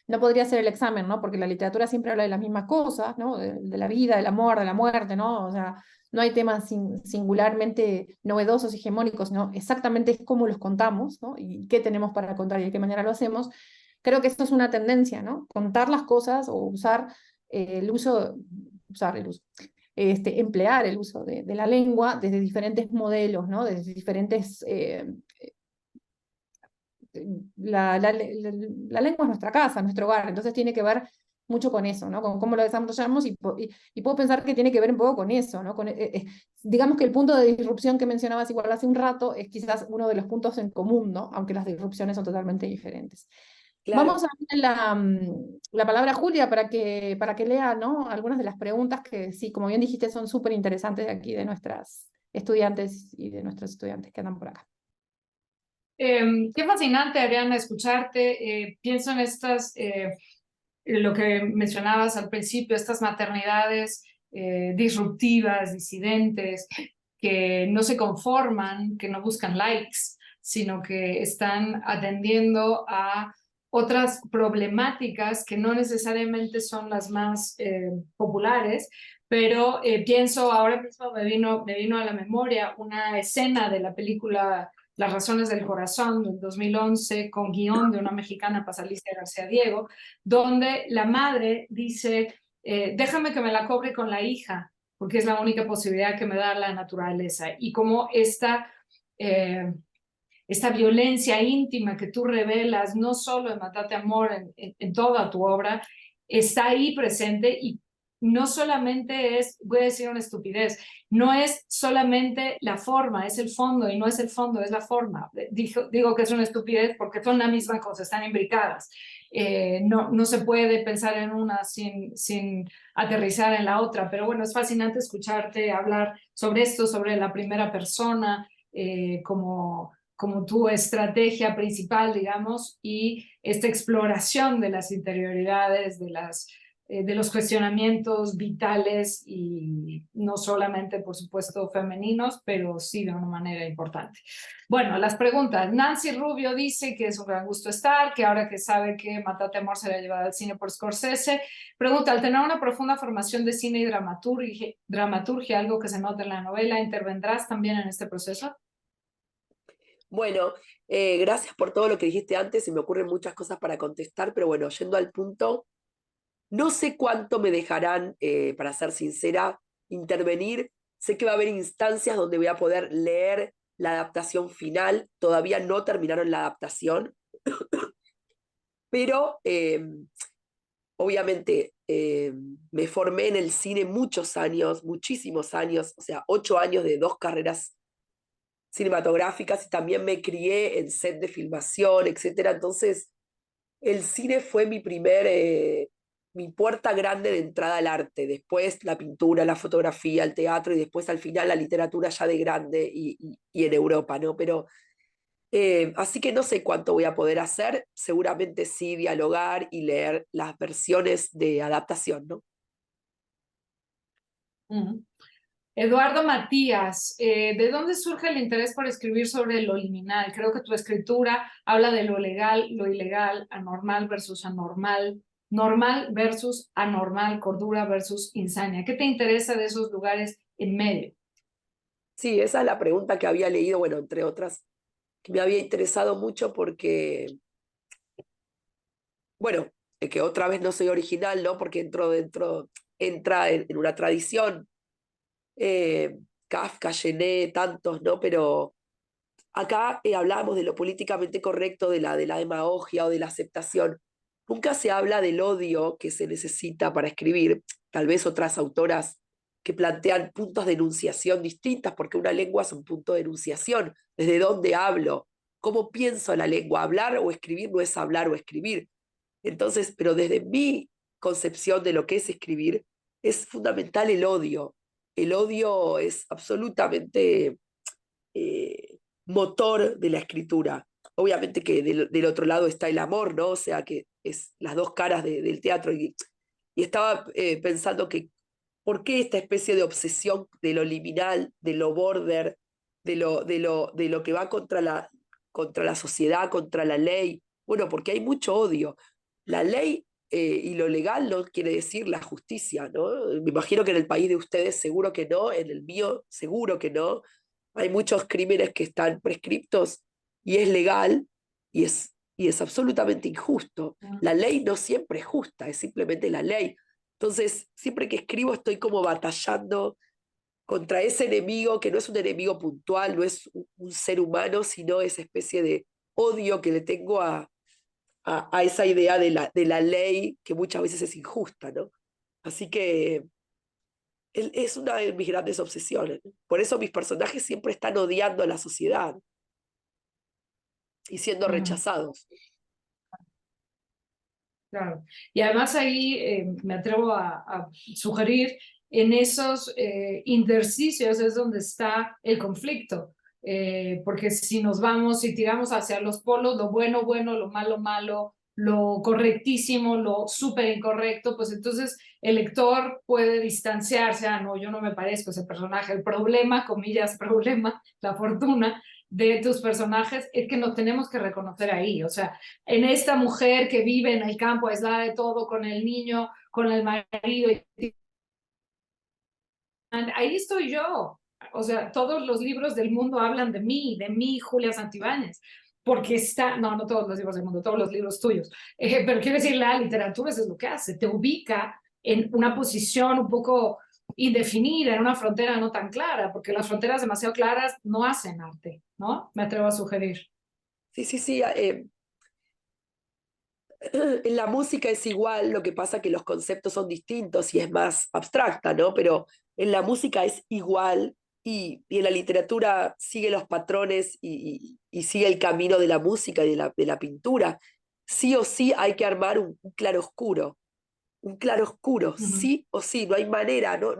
no podría ser el examen, ¿no? Porque la literatura siempre habla de las mismas cosas, ¿no? De la vida, del amor, de la muerte, ¿no? O sea, no hay temas singularmente novedosos, hegemónicos, ¿no? Exactamente es cómo los contamos, ¿no? Y qué tenemos para contar y de qué manera lo hacemos. Creo que esto es una tendencia, ¿no? Contar las cosas o usar usar el uso, emplear el uso de la lengua desde diferentes modelos, ¿no? Desde diferentes... la lengua es nuestra casa, nuestro hogar, entonces tiene que ver mucho con eso, ¿no? Con cómo lo desarrollamos y puedo pensar que tiene que ver un poco con eso, ¿no? Digamos que el punto de disrupción que mencionabas igual hace un rato es quizás uno de los puntos en común, ¿no? Aunque las disrupciones son totalmente diferentes. Claro. Vamos a darle la palabra a Julia para que lea, ¿no? Algunas de las preguntas que sí, como bien dijiste, son súper interesantes de aquí, de nuestras estudiantes y de nuestros estudiantes que andan por acá. Qué fascinante, Ariana, escucharte. Pienso en lo que mencionabas al principio, estas maternidades disruptivas, disidentes, que no se conforman, que no buscan likes, sino que están atendiendo a otras problemáticas que no necesariamente son las más populares, pero pienso, ahora mismo me vino a la memoria una escena de la película Las razones del corazón del 2011 con guión de una mexicana, Pasalicia García Diego, donde la madre dice, déjame que me la cobre con la hija, porque es la única posibilidad que me da la naturaleza. Y como esta violencia íntima que tú revelas, no solo en Mátate Amor, en toda tu obra, está ahí presente y no solamente es, voy a decir una estupidez, no es solamente la forma, es el fondo, y no es el fondo, es la forma. Digo que es una estupidez porque son la misma cosa, están imbricadas. No se puede pensar en una sin aterrizar en la otra, pero bueno, es fascinante escucharte hablar sobre esto, sobre la primera persona, como tu estrategia principal, digamos, y esta exploración de las interioridades, de los cuestionamientos vitales y no solamente, por supuesto, femeninos, pero sí de una manera importante. Bueno, las preguntas. Nancy Rubio dice que es un gran gusto estar, que ahora que sabe que Mátate Amor será llevada al cine por Scorsese, pregunta, al tener una profunda formación de cine y dramaturgia, algo que se nota en la novela, ¿intervendrás también en este proceso? Bueno, gracias por todo lo que dijiste antes, se me ocurren muchas cosas para contestar, pero bueno, yendo al punto, no sé cuánto me dejarán, para ser sincera, intervenir. Sé que va a haber instancias donde voy a poder leer la adaptación final, todavía no terminaron la adaptación, pero obviamente me formé en el cine muchos años, muchísimos años, o sea, 8 años de 2 carreras cinematográficas y también me crié en set de filmación, etcétera. Entonces, el cine fue mi puerta grande de entrada al arte. Después la pintura, la fotografía, el teatro y después al final la literatura ya de grande y en Europa, ¿no? Pero así que no sé cuánto voy a poder hacer. Seguramente sí dialogar y leer las versiones de adaptación, ¿no? Eduardo Matías, ¿de dónde surge el interés por escribir sobre lo liminal? Creo que tu escritura habla de lo legal, lo ilegal, anormal versus anormal, normal versus anormal, cordura versus insania. ¿Qué te interesa de esos lugares en medio? Sí, esa es la pregunta que había leído, bueno, entre otras, que me había interesado mucho porque, bueno, que otra vez no soy original, ¿no? Porque entra en una tradición. Kafka, Gené, tantos, ¿no? Pero acá hablábamos de lo políticamente correcto, de la demagogia o de la aceptación. Nunca se habla del odio que se necesita para escribir. Tal vez otras autoras que plantean puntos de enunciación distintas, porque una lengua es un punto de enunciación. ¿Desde dónde hablo? ¿Cómo pienso la lengua? Hablar o escribir no es hablar o escribir. Entonces, pero desde mi concepción de lo que es escribir, es fundamental el odio. El odio es absolutamente motor de la escritura. Obviamente que del otro lado está el amor, ¿no? O sea, que es las dos caras del teatro. Y estaba pensando que, ¿por qué esta especie de obsesión de lo liminal, de lo border, de lo que va contra la sociedad, contra la ley. Bueno, porque hay mucho odio. La ley y lo legal no quiere decir la justicia, ¿no? Me imagino que en el país de ustedes seguro que no, en el mío seguro que no. Hay muchos crímenes que están prescriptos y es legal y es absolutamente injusto. La ley no siempre es justa, es simplemente la ley. Entonces, siempre que escribo estoy como batallando contra ese enemigo que no es un enemigo puntual, no es un ser humano, sino esa especie de odio que le tengo a esa idea de la ley que muchas veces es injusta, ¿no? Así que es una de mis grandes obsesiones, ¿no? Por eso mis personajes siempre están odiando a la sociedad y siendo rechazados. Claro. Y además ahí me atrevo a sugerir, en esos intersticios es donde está el conflicto. Porque si nos vamos y tiramos hacia los polos, lo bueno, bueno, lo malo, malo, lo correctísimo, lo súper incorrecto, pues entonces el lector puede distanciarse, no, yo no me parezco a ese personaje. El problema, comillas, problema, la fortuna de tus personajes es que nos tenemos que reconocer ahí, o sea, en esta mujer que vive en el campo aislada de todo, con el niño, con el marido, ahí estoy yo. O sea, todos los libros del mundo hablan de mí, Julia Santibáñez, porque no todos los libros del mundo, todos los libros tuyos, pero quiero decir, la literatura eso es lo que hace, te ubica en una posición un poco indefinida, en una frontera no tan clara, porque las fronteras demasiado claras no hacen arte, ¿no? Me atrevo a sugerir. Sí, sí, sí. En la música es igual, lo que pasa que los conceptos son distintos y es más abstracta, ¿no? Pero en la música es igual y en la literatura sigue los patrones y sigue el camino de la música y de la pintura. Sí o sí hay que armar un claro oscuro, sí o sí, no hay manera, ¿no?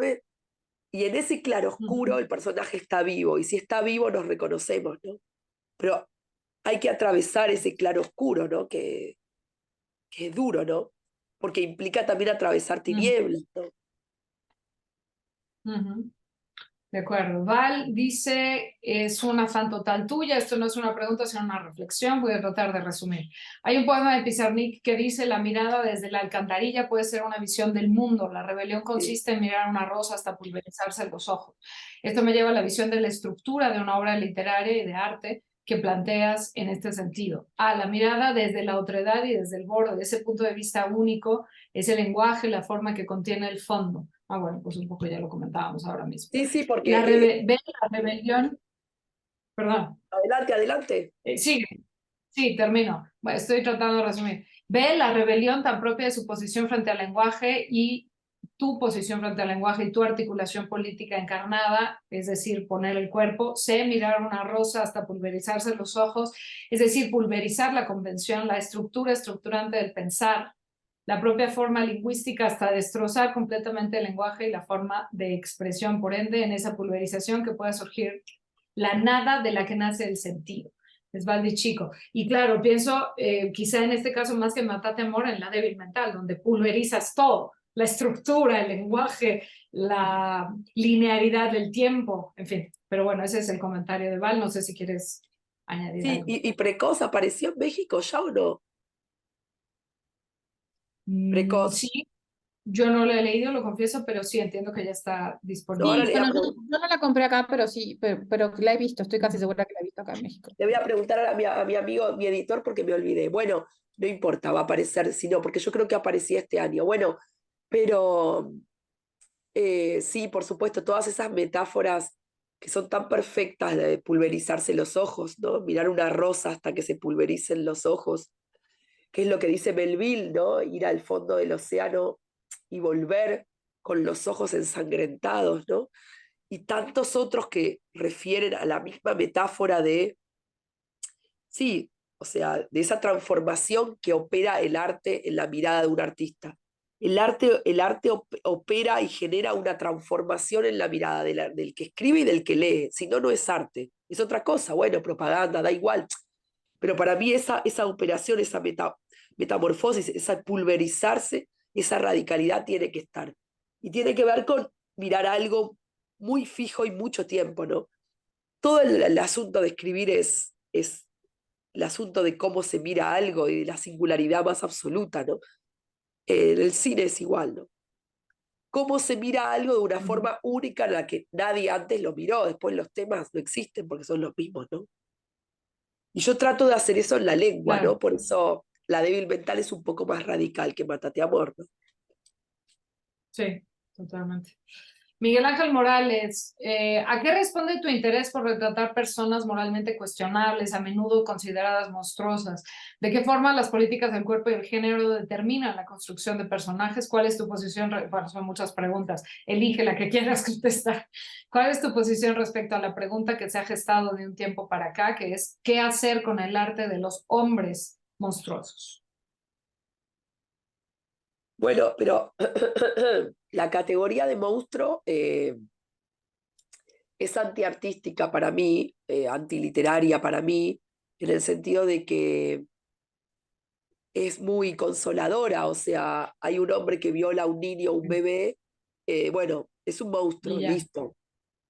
Y en ese claro oscuro el personaje está vivo y si está vivo nos reconocemos, ¿no? Pero hay que atravesar ese claro oscuro, ¿no? Que es duro, ¿no? Porque implica también atravesar tinieblas, ¿no? De acuerdo. Val dice, es un afán total tuya, esto no es una pregunta, sino una reflexión, voy a tratar de resumir. Hay un poema de Pizarnik que dice, la mirada desde la alcantarilla puede ser una visión del mundo, la rebelión consiste en mirar una rosa hasta pulverizarse los ojos. Esto me lleva a la visión de la estructura de una obra literaria y de arte que planteas en este sentido. La mirada desde la otredad y desde el borde, de ese punto de vista único, es el lenguaje, la forma que contiene el fondo. Bueno, pues un poco ya lo comentábamos ahora mismo. Sí, sí, porque... Ve la rebelión, perdón. Adelante, adelante. Sí, termino. Bueno, estoy tratando de resumir. Ve la rebelión tan propia de su posición frente al lenguaje y tu posición frente al lenguaje y tu articulación política encarnada, es decir, poner el cuerpo, sé mirar una rosa hasta pulverizarse los ojos, es decir, pulverizar la convención, la estructura estructurante del pensar, la propia forma lingüística hasta destrozar completamente el lenguaje y la forma de expresión, por ende, en esa pulverización que pueda surgir la nada de la que nace el sentido. Es Valdi Chico. Y claro, pienso quizá en este caso más que Matate Amor en La débil mental, donde pulverizas todo, la estructura, el lenguaje, la linearidad del tiempo, en fin. Pero bueno, ese es el comentario de Val, no sé si quieres añadir Sí, algo. y Precoz apareció en México ya o no? Precoz. Sí, yo no lo he leído, lo confieso, pero sí entiendo que ya está No, disponible. ahora Sí, bueno, yo no la compré acá, pero sí, pero la he visto, estoy casi segura que la he visto acá en México. le voy a preguntar a mi amigo, mi editor, porque me olvidé. Bueno, no importa, va a aparecer, si no, porque yo creo que aparecía este año. Bueno, pero sí, por supuesto, todas esas metáforas que son tan perfectas de pulverizarse los ojos, ¿no? Mirar una rosa hasta que se pulvericen los ojos, que es lo que dice Melville, ¿no? Ir al fondo del océano y volver con los ojos ensangrentados, ¿no? Y tantos otros que refieren a la misma metáfora de, sí, o sea, de esa transformación que opera el arte en la mirada de un artista. El arte opera y genera una transformación en la mirada del que escribe y del que lee. Si no, no es arte. Es otra cosa, bueno, propaganda, da igual. Pero para mí esa operación, esa metamorfosis, esa pulverizarse, esa radicalidad tiene que estar. Y tiene que ver con mirar algo muy fijo y mucho tiempo, ¿no? todo el asunto de escribir es el asunto de cómo se mira algo y de la singularidad más absoluta, ¿no? En el cine es igual, ¿no? Cómo se mira algo de una forma única en la que nadie antes lo miró. Después los temas no existen porque son los mismos, ¿no? Y yo trato de hacer eso en la lengua, Claro. ¿no? Por eso La débil mental es un poco más radical que Mátate amor, ¿no? Sí, totalmente. Miguel Ángel Morales, ¿a qué responde tu interés por retratar personas moralmente cuestionables, a menudo consideradas monstruosas? ¿De qué forma las políticas del cuerpo y el género determinan la construcción de personajes? ¿Cuál es tu posición? Bueno, son muchas preguntas. Elige la que quieras contestar. ¿Cuál es tu posición respecto a la pregunta que se ha gestado de un tiempo para acá, que es ¿qué hacer con el arte de los hombres monstruosos? Bueno, pero la categoría de monstruo es antiartística para mí, antiliteraria para mí, en el sentido de que es muy consoladora. O sea, hay un hombre que viola a un niño, un bebé, bueno, es un monstruo, Y ya. listo.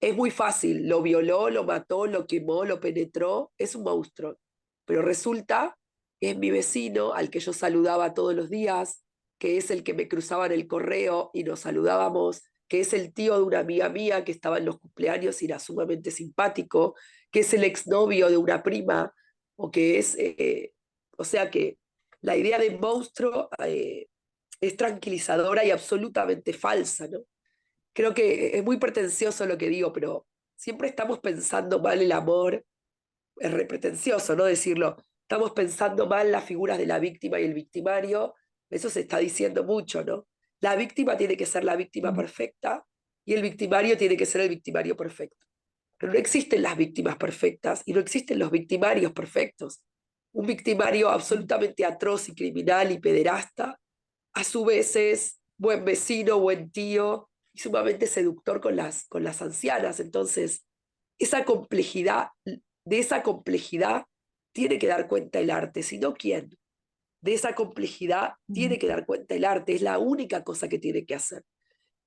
Es muy fácil, lo violó, lo mató, lo quemó, lo penetró, es un monstruo. Pero resulta que es mi vecino al que yo saludaba todos los días, que es el que me cruzaba en el correo y nos saludábamos, que es el tío de una amiga mía que estaba en los cumpleaños y era sumamente simpático, que es el exnovio de una prima, o que es, o sea que la idea de monstruo es tranquilizadora y absolutamente falsa, ¿no? Creo que es muy pretencioso lo que digo, pero siempre estamos pensando mal el amor. Es re pretencioso, ¿no? Decirlo. Estamos pensando mal las figuras de la víctima y el victimario. Eso se está diciendo mucho, ¿no? La víctima tiene que ser la víctima perfecta y el victimario tiene que ser el victimario perfecto. Pero no existen las víctimas perfectas y no existen los victimarios perfectos. Un victimario absolutamente atroz y criminal y pederasta, a su vez es buen vecino, buen tío y sumamente seductor con las ancianas. Entonces, esa complejidad, de esa complejidad tiene que dar cuenta el arte, si no, ¿quién? De esa complejidad tiene que dar cuenta el arte, es la única cosa que tiene que hacer.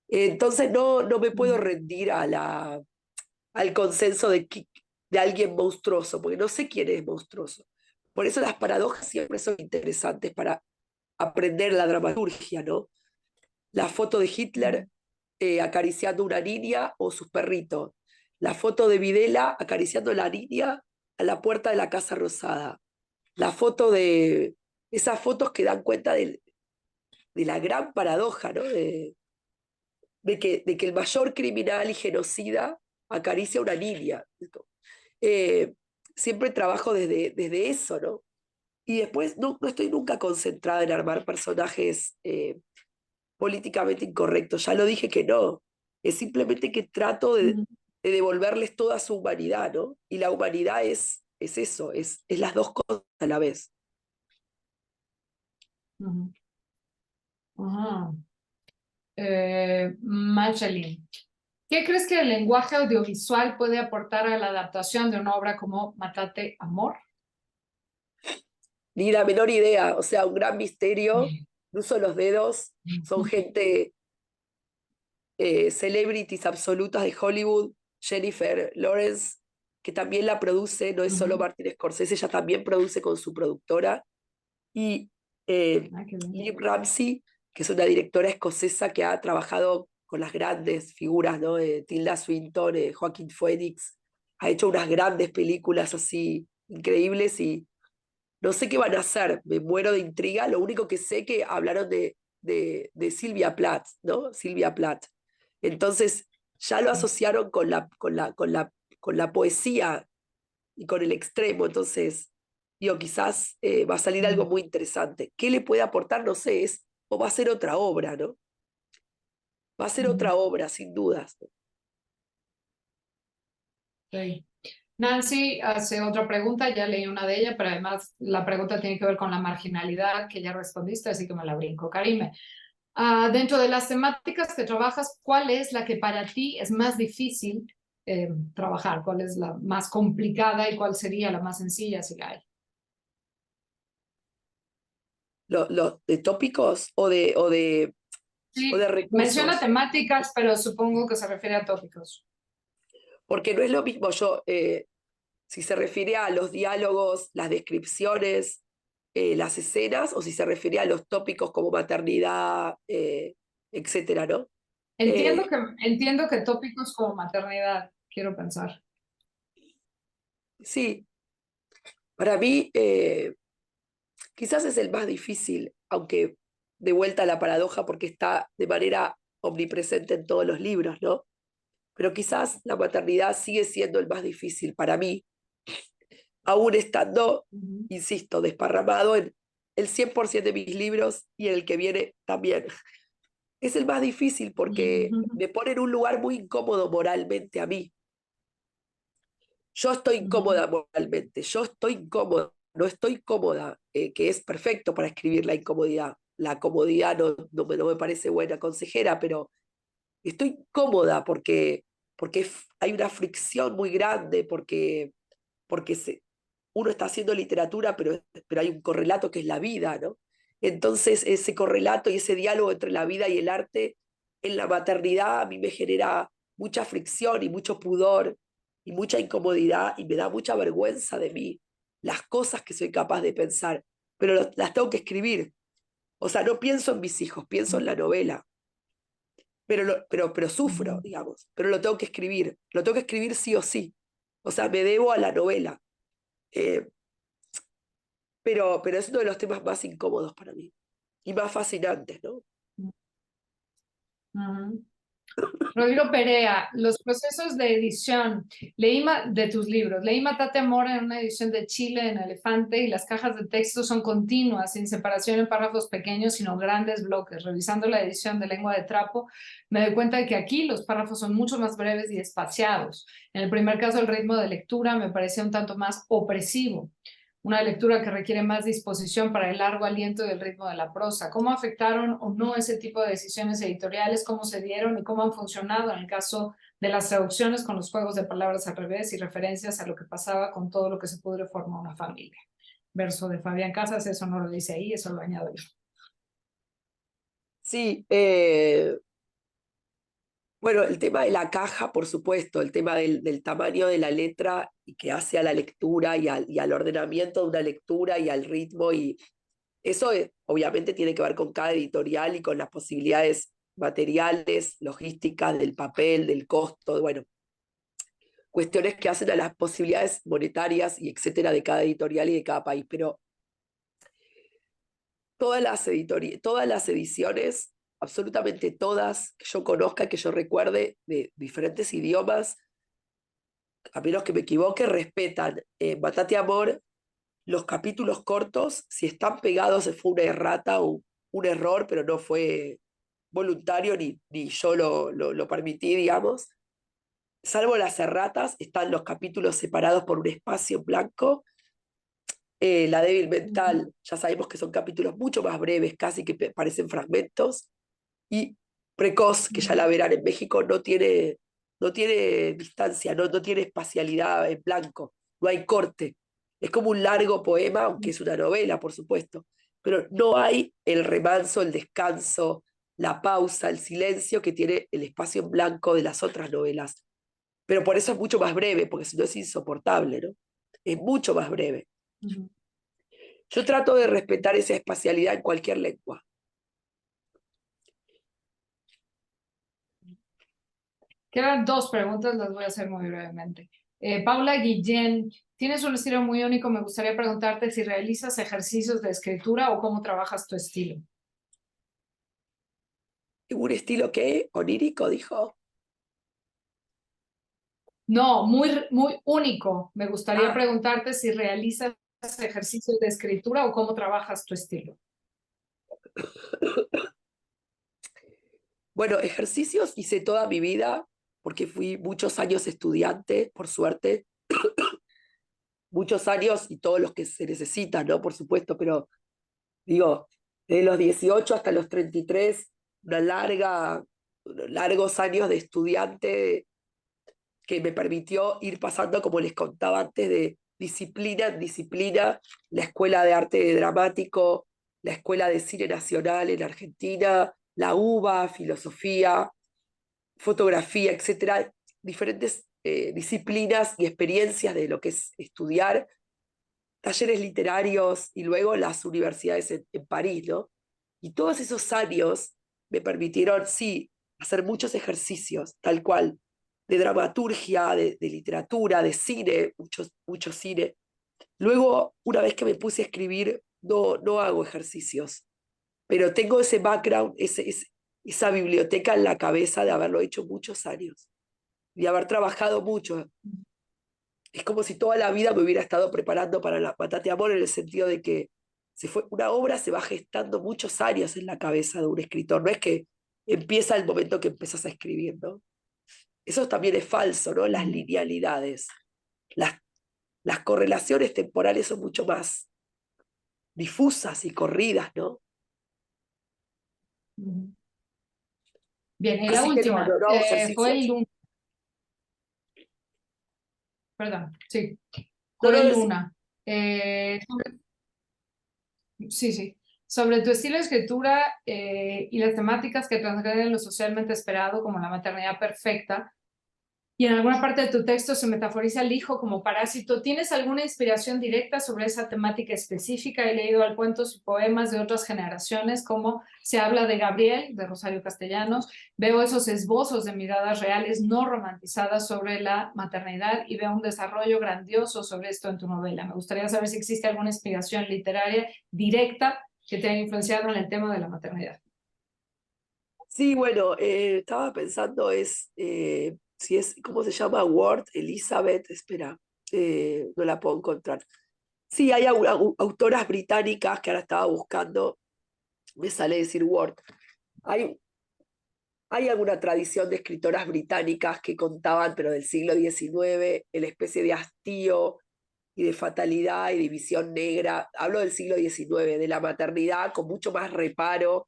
Entonces no me puedo rendir al consenso de alguien monstruoso, porque no sé quién es monstruoso. Por eso las paradojas siempre son interesantes para aprender la dramaturgia, ¿no? La foto de Hitler acariciando a una niña o sus perritos. La foto de Videla acariciando a la niña a la puerta de la Casa Rosada. La foto de esas fotos que dan cuenta de la gran paradoja, ¿no? De que el mayor criminal y genocida acaricia a una niña. Eh, Siempre trabajo desde eso, ¿no? Y después no estoy nunca concentrada en armar personajes políticamente incorrectos. Ya lo dije que no. Es simplemente que trato de devolverles toda su humanidad, ¿no? Y la humanidad es eso, es las dos cosas a la vez. Ajá. Machelin, ¿qué crees que el lenguaje audiovisual puede aportar a la adaptación de una obra como Mátate amor? Ni la menor idea, o sea, un gran misterio. Cruzo los dedos, son gente, celebrities absolutas de Hollywood. Jennifer Lawrence, que también la produce, no es solo Martin Scorsese, ella también produce con su productora. Y Liv Ramsey, que es una directora escocesa que ha trabajado con las grandes figuras, ¿no? Tilda Swinton, Joaquin Phoenix, ha hecho unas grandes películas así increíbles y no sé qué van a hacer, me muero de intriga. Lo único que sé que hablaron de Sylvia Plath, ¿no? Sylvia Plath. Entonces ya lo asociaron con la poesía y con el extremo. Entonces, digo, quizás va a salir algo muy interesante. ¿Qué le puede aportar? No sé, o va a ser otra obra, ¿no? Va a ser otra obra, sin dudas, ¿no? Sí. Nancy hace otra pregunta, ya leí una de ellas, pero además la pregunta tiene que ver con la marginalidad que ya respondiste, así que me la brinco. Karime, dentro de las temáticas que trabajas, ¿cuál es la que para ti es más difícil trabajar? ¿Cuál es la más complicada y cuál sería la más sencilla si la hay? ¿De tópicos o Sí, de menciona recursos? temáticas, pero supongo que se refiere a tópicos. porque no es lo mismo si se refiere a los diálogos, las descripciones, las escenas, o si se refiere a los tópicos como maternidad, etcétera, ¿no? Entiendo entiendo que tópicos como maternidad, quiero pensar. Sí, para mí quizás es el más difícil, aunque de vuelta a la paradoja porque está de manera omnipresente en todos los libros, ¿no? Pero quizás la maternidad sigue siendo el más difícil para mí, aún estando, insisto, desparramado en el 100% de mis libros y en el que viene también. Es el más difícil porque me pone en un lugar muy incómodo moralmente a mí. Yo estoy incómoda moralmente, yo estoy incómoda, no estoy cómoda, que es perfecto para escribir la incomodidad. La comodidad no me parece buena consejera, pero estoy incómoda porque hay una fricción muy grande, porque uno está haciendo literatura, pero hay un correlato que es la vida, ¿no? Entonces ese correlato y ese diálogo entre la vida y el arte en la maternidad a mí me genera mucha fricción y mucho pudor y mucha incomodidad y me da mucha vergüenza de mí, las cosas que soy capaz de pensar, pero las tengo que escribir. O sea, no pienso en mis hijos, pienso en la novela, pero sufro, digamos, pero lo tengo que escribir sí o sí. O sea, me debo a la novela. Eh, pero es uno de los temas más incómodos para mí y más fascinantes, ¿no? Rodrigo Perea, los procesos de edición. De tus libros. Leí Matate Mora en una edición de Chile en Elefante y las cajas de texto son continuas, sin separación en párrafos pequeños, sino grandes bloques. Revisando la edición de Lengua de Trapo, me doy cuenta de que aquí los párrafos son mucho más breves y espaciados. En el primer caso, el ritmo de lectura me parecía un tanto más opresivo. Una lectura que requiere más disposición para el largo aliento y el ritmo de la prosa. ¿Cómo afectaron o no ese tipo de decisiones editoriales? ¿Cómo se dieron y cómo han funcionado en el caso de las traducciones con los juegos de palabras al revés y referencias a lo que pasaba con todo lo que se pudre formar una familia? Verso de Fabián Casas, eso no lo dice ahí, eso lo añado yo. Sí, bueno, el tema de la caja, por supuesto, el tema del tamaño de la letra y que hace a la lectura y al ordenamiento de una lectura y al ritmo, y eso obviamente tiene que ver con cada editorial y con las posibilidades materiales, logísticas, del papel, del costo, bueno, cuestiones que hacen a las posibilidades monetarias y etcétera de cada editorial y de cada país, pero todas las ediciones, absolutamente todas que yo conozca, que yo recuerde, de diferentes idiomas, a menos que me equivoque, respetan Matate Amor, los capítulos cortos, si están pegados fue una errata o un error, pero no fue voluntario ni yo lo permití, digamos. Salvo las erratas, están los capítulos separados por un espacio en blanco. La débil mental, ya sabemos que son capítulos mucho más breves, casi que parecen fragmentos. Y Precoz, que ya la verán en México, no tiene distancia, no tiene espacialidad en blanco, no hay corte. Es como un largo poema, aunque es una novela, por supuesto, pero no hay el remanso, el descanso, la pausa, el silencio que tiene el espacio en blanco de las otras novelas. Pero por eso es mucho más breve, porque si no es insoportable, ¿no? Es mucho más breve. Yo trato de respetar esa espacialidad en cualquier lengua. Quedan dos preguntas, las voy a hacer muy brevemente. Paula Guillén, tienes un estilo muy único. Me gustaría preguntarte si realizas ejercicios de escritura o cómo trabajas tu estilo. ¿Un estilo qué? ¿Onírico, dijo? No, muy único. Me gustaría Ah, preguntarte si realizas ejercicios de escritura o cómo trabajas tu estilo. bueno, ejercicios hice toda mi vida, porque fui muchos años estudiante, por suerte, muchos años y todos los que se necesitan, ¿no? Por supuesto, pero digo, de los 18 hasta los 33, largos años de estudiante que me permitió ir pasando, como les contaba antes, de disciplina en disciplina, la Escuela de Arte Dramático, la Escuela de Cine Nacional en Argentina, la UBA, filosofía, fotografía, etcétera, diferentes disciplinas y experiencias de lo que es estudiar, talleres literarios y luego las universidades en París, ¿no? Y todos esos años me permitieron, sí, hacer muchos ejercicios, tal cual, de dramaturgia, de literatura, de cine, mucho cine. Luego, una vez que me puse a escribir, no hago ejercicios, pero tengo ese background, esa biblioteca en la cabeza de haberlo hecho muchos años, de haber trabajado mucho. Es como si toda la vida me hubiera estado preparando para la Matate Amor, en el sentido de que una obra se va gestando muchos años en la cabeza de un escritor, no es que empieza el momento que empiezas a escribir, ¿no? Eso también es falso, ¿no? Las linealidades, las correlaciones temporales son mucho más difusas y corridas, ¿no? Bien, y la Así que última, no hago fue el ejercicios. lunes. Perdón, sí, No, fue no, Luna. Sí, sí. Sobre tu estilo de escritura y las temáticas que transgreden lo socialmente esperado, como la maternidad perfecta, y en alguna parte de tu texto se metaforiza al hijo como parásito. ¿Tienes alguna inspiración directa sobre esa temática específica? He leído cuentos y poemas de otras generaciones, como se habla de Gabriel, de Rosario Castellanos. Veo esos esbozos de miradas reales no romantizadas sobre la maternidad y veo un desarrollo grandioso sobre esto en tu novela. Me gustaría saber si existe alguna inspiración literaria directa que te haya influenciado en el tema de la maternidad. sí, bueno, estaba pensando si es, ¿cómo se llama? Ward, Elizabeth, espera, no la puedo encontrar. Sí, hay autoras británicas que ahora estaba buscando, me sale decir Ward. Hay alguna tradición de escritoras británicas que contaban, pero del siglo XIX, en la especie de hastío y de fatalidad y de visión negra. Hablo del siglo XIX, de la maternidad con mucho más reparo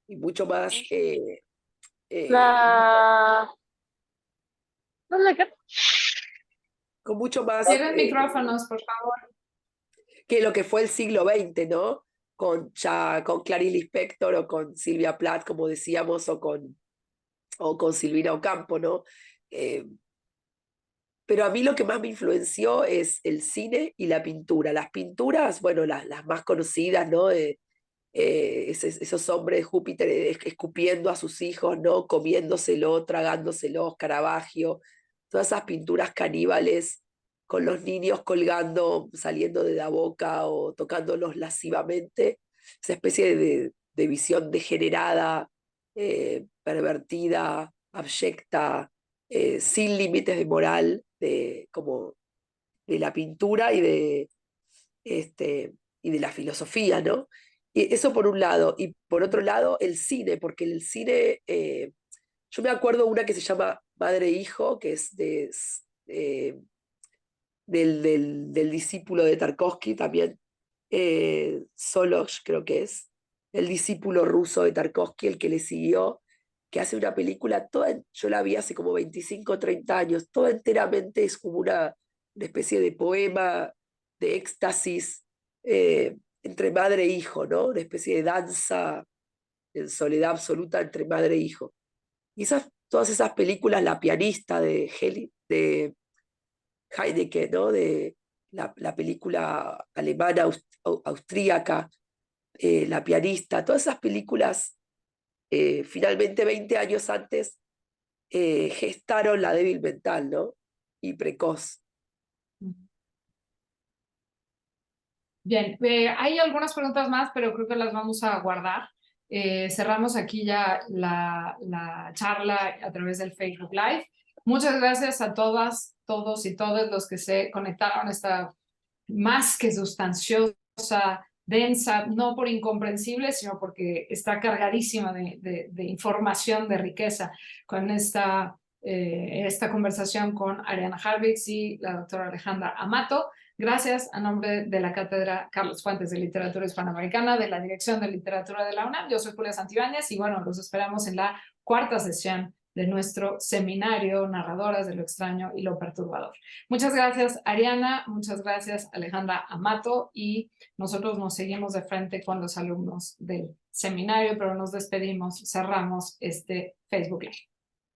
y mucho más... La... ¿Dónde queda? con mucho más Cierren micrófonos, por favor. que lo que fue el siglo XX, ¿no? Con Clarice Lispector o con Silvia Plath, como decíamos, o con Silvina Ocampo, ¿no? Pero a mí lo que más me influenció es el cine y la pintura. Las pinturas, bueno, las más conocidas, ¿no? Esos hombres de Júpiter escupiendo a sus hijos, ¿no? Comiéndoselo, tragándoselos, Caravaggio, todas esas pinturas caníbales con los niños colgando, saliendo de la boca o tocándolos lascivamente, esa especie de visión degenerada, pervertida, abyecta, sin límites de moral, como de la pintura y de la filosofía, ¿no? Y eso por un lado. Y por otro lado, el cine, porque el cine, yo me acuerdo una que se llama Madre e Hijo, que es del discípulo de Tarkovsky también, Solozh creo que es, el discípulo ruso de Tarkovsky, el que le siguió, que hace una película, yo la vi hace como 25 o 30 años, toda enteramente es como una especie de poema de éxtasis entre madre e hijo, ¿no? Una especie de danza en soledad absoluta entre madre e hijo. Y todas esas películas, La pianista de Heidegger, ¿no? De la película alemana, austríaca, La pianista, todas esas películas, finalmente 20 años antes, gestaron la débil mental, ¿no? Y precoz. Bien, hay algunas preguntas más, pero creo que las vamos a guardar. Cerramos aquí ya la charla a través del Facebook Live. Muchas gracias a todas, todos y todas los que se conectaron a esta más que sustanciosa, densa, no por incomprensible, sino porque está cargadísima de información, de riqueza, con esta conversación con Ariana Harvitz y la doctora Alejandra Amato. Gracias a nombre de la Cátedra Carlos Fuentes de Literatura Hispanoamericana, de la Dirección de Literatura de la UNAM. Yo soy Julia Santibáñez y bueno, los esperamos en la cuarta sesión de nuestro seminario Narradoras de lo extraño y lo perturbador. Muchas gracias, Ariana, muchas gracias, Alejandra Amato, y nosotros nos seguimos de frente con los alumnos del seminario, pero nos despedimos, cerramos este Facebook Live.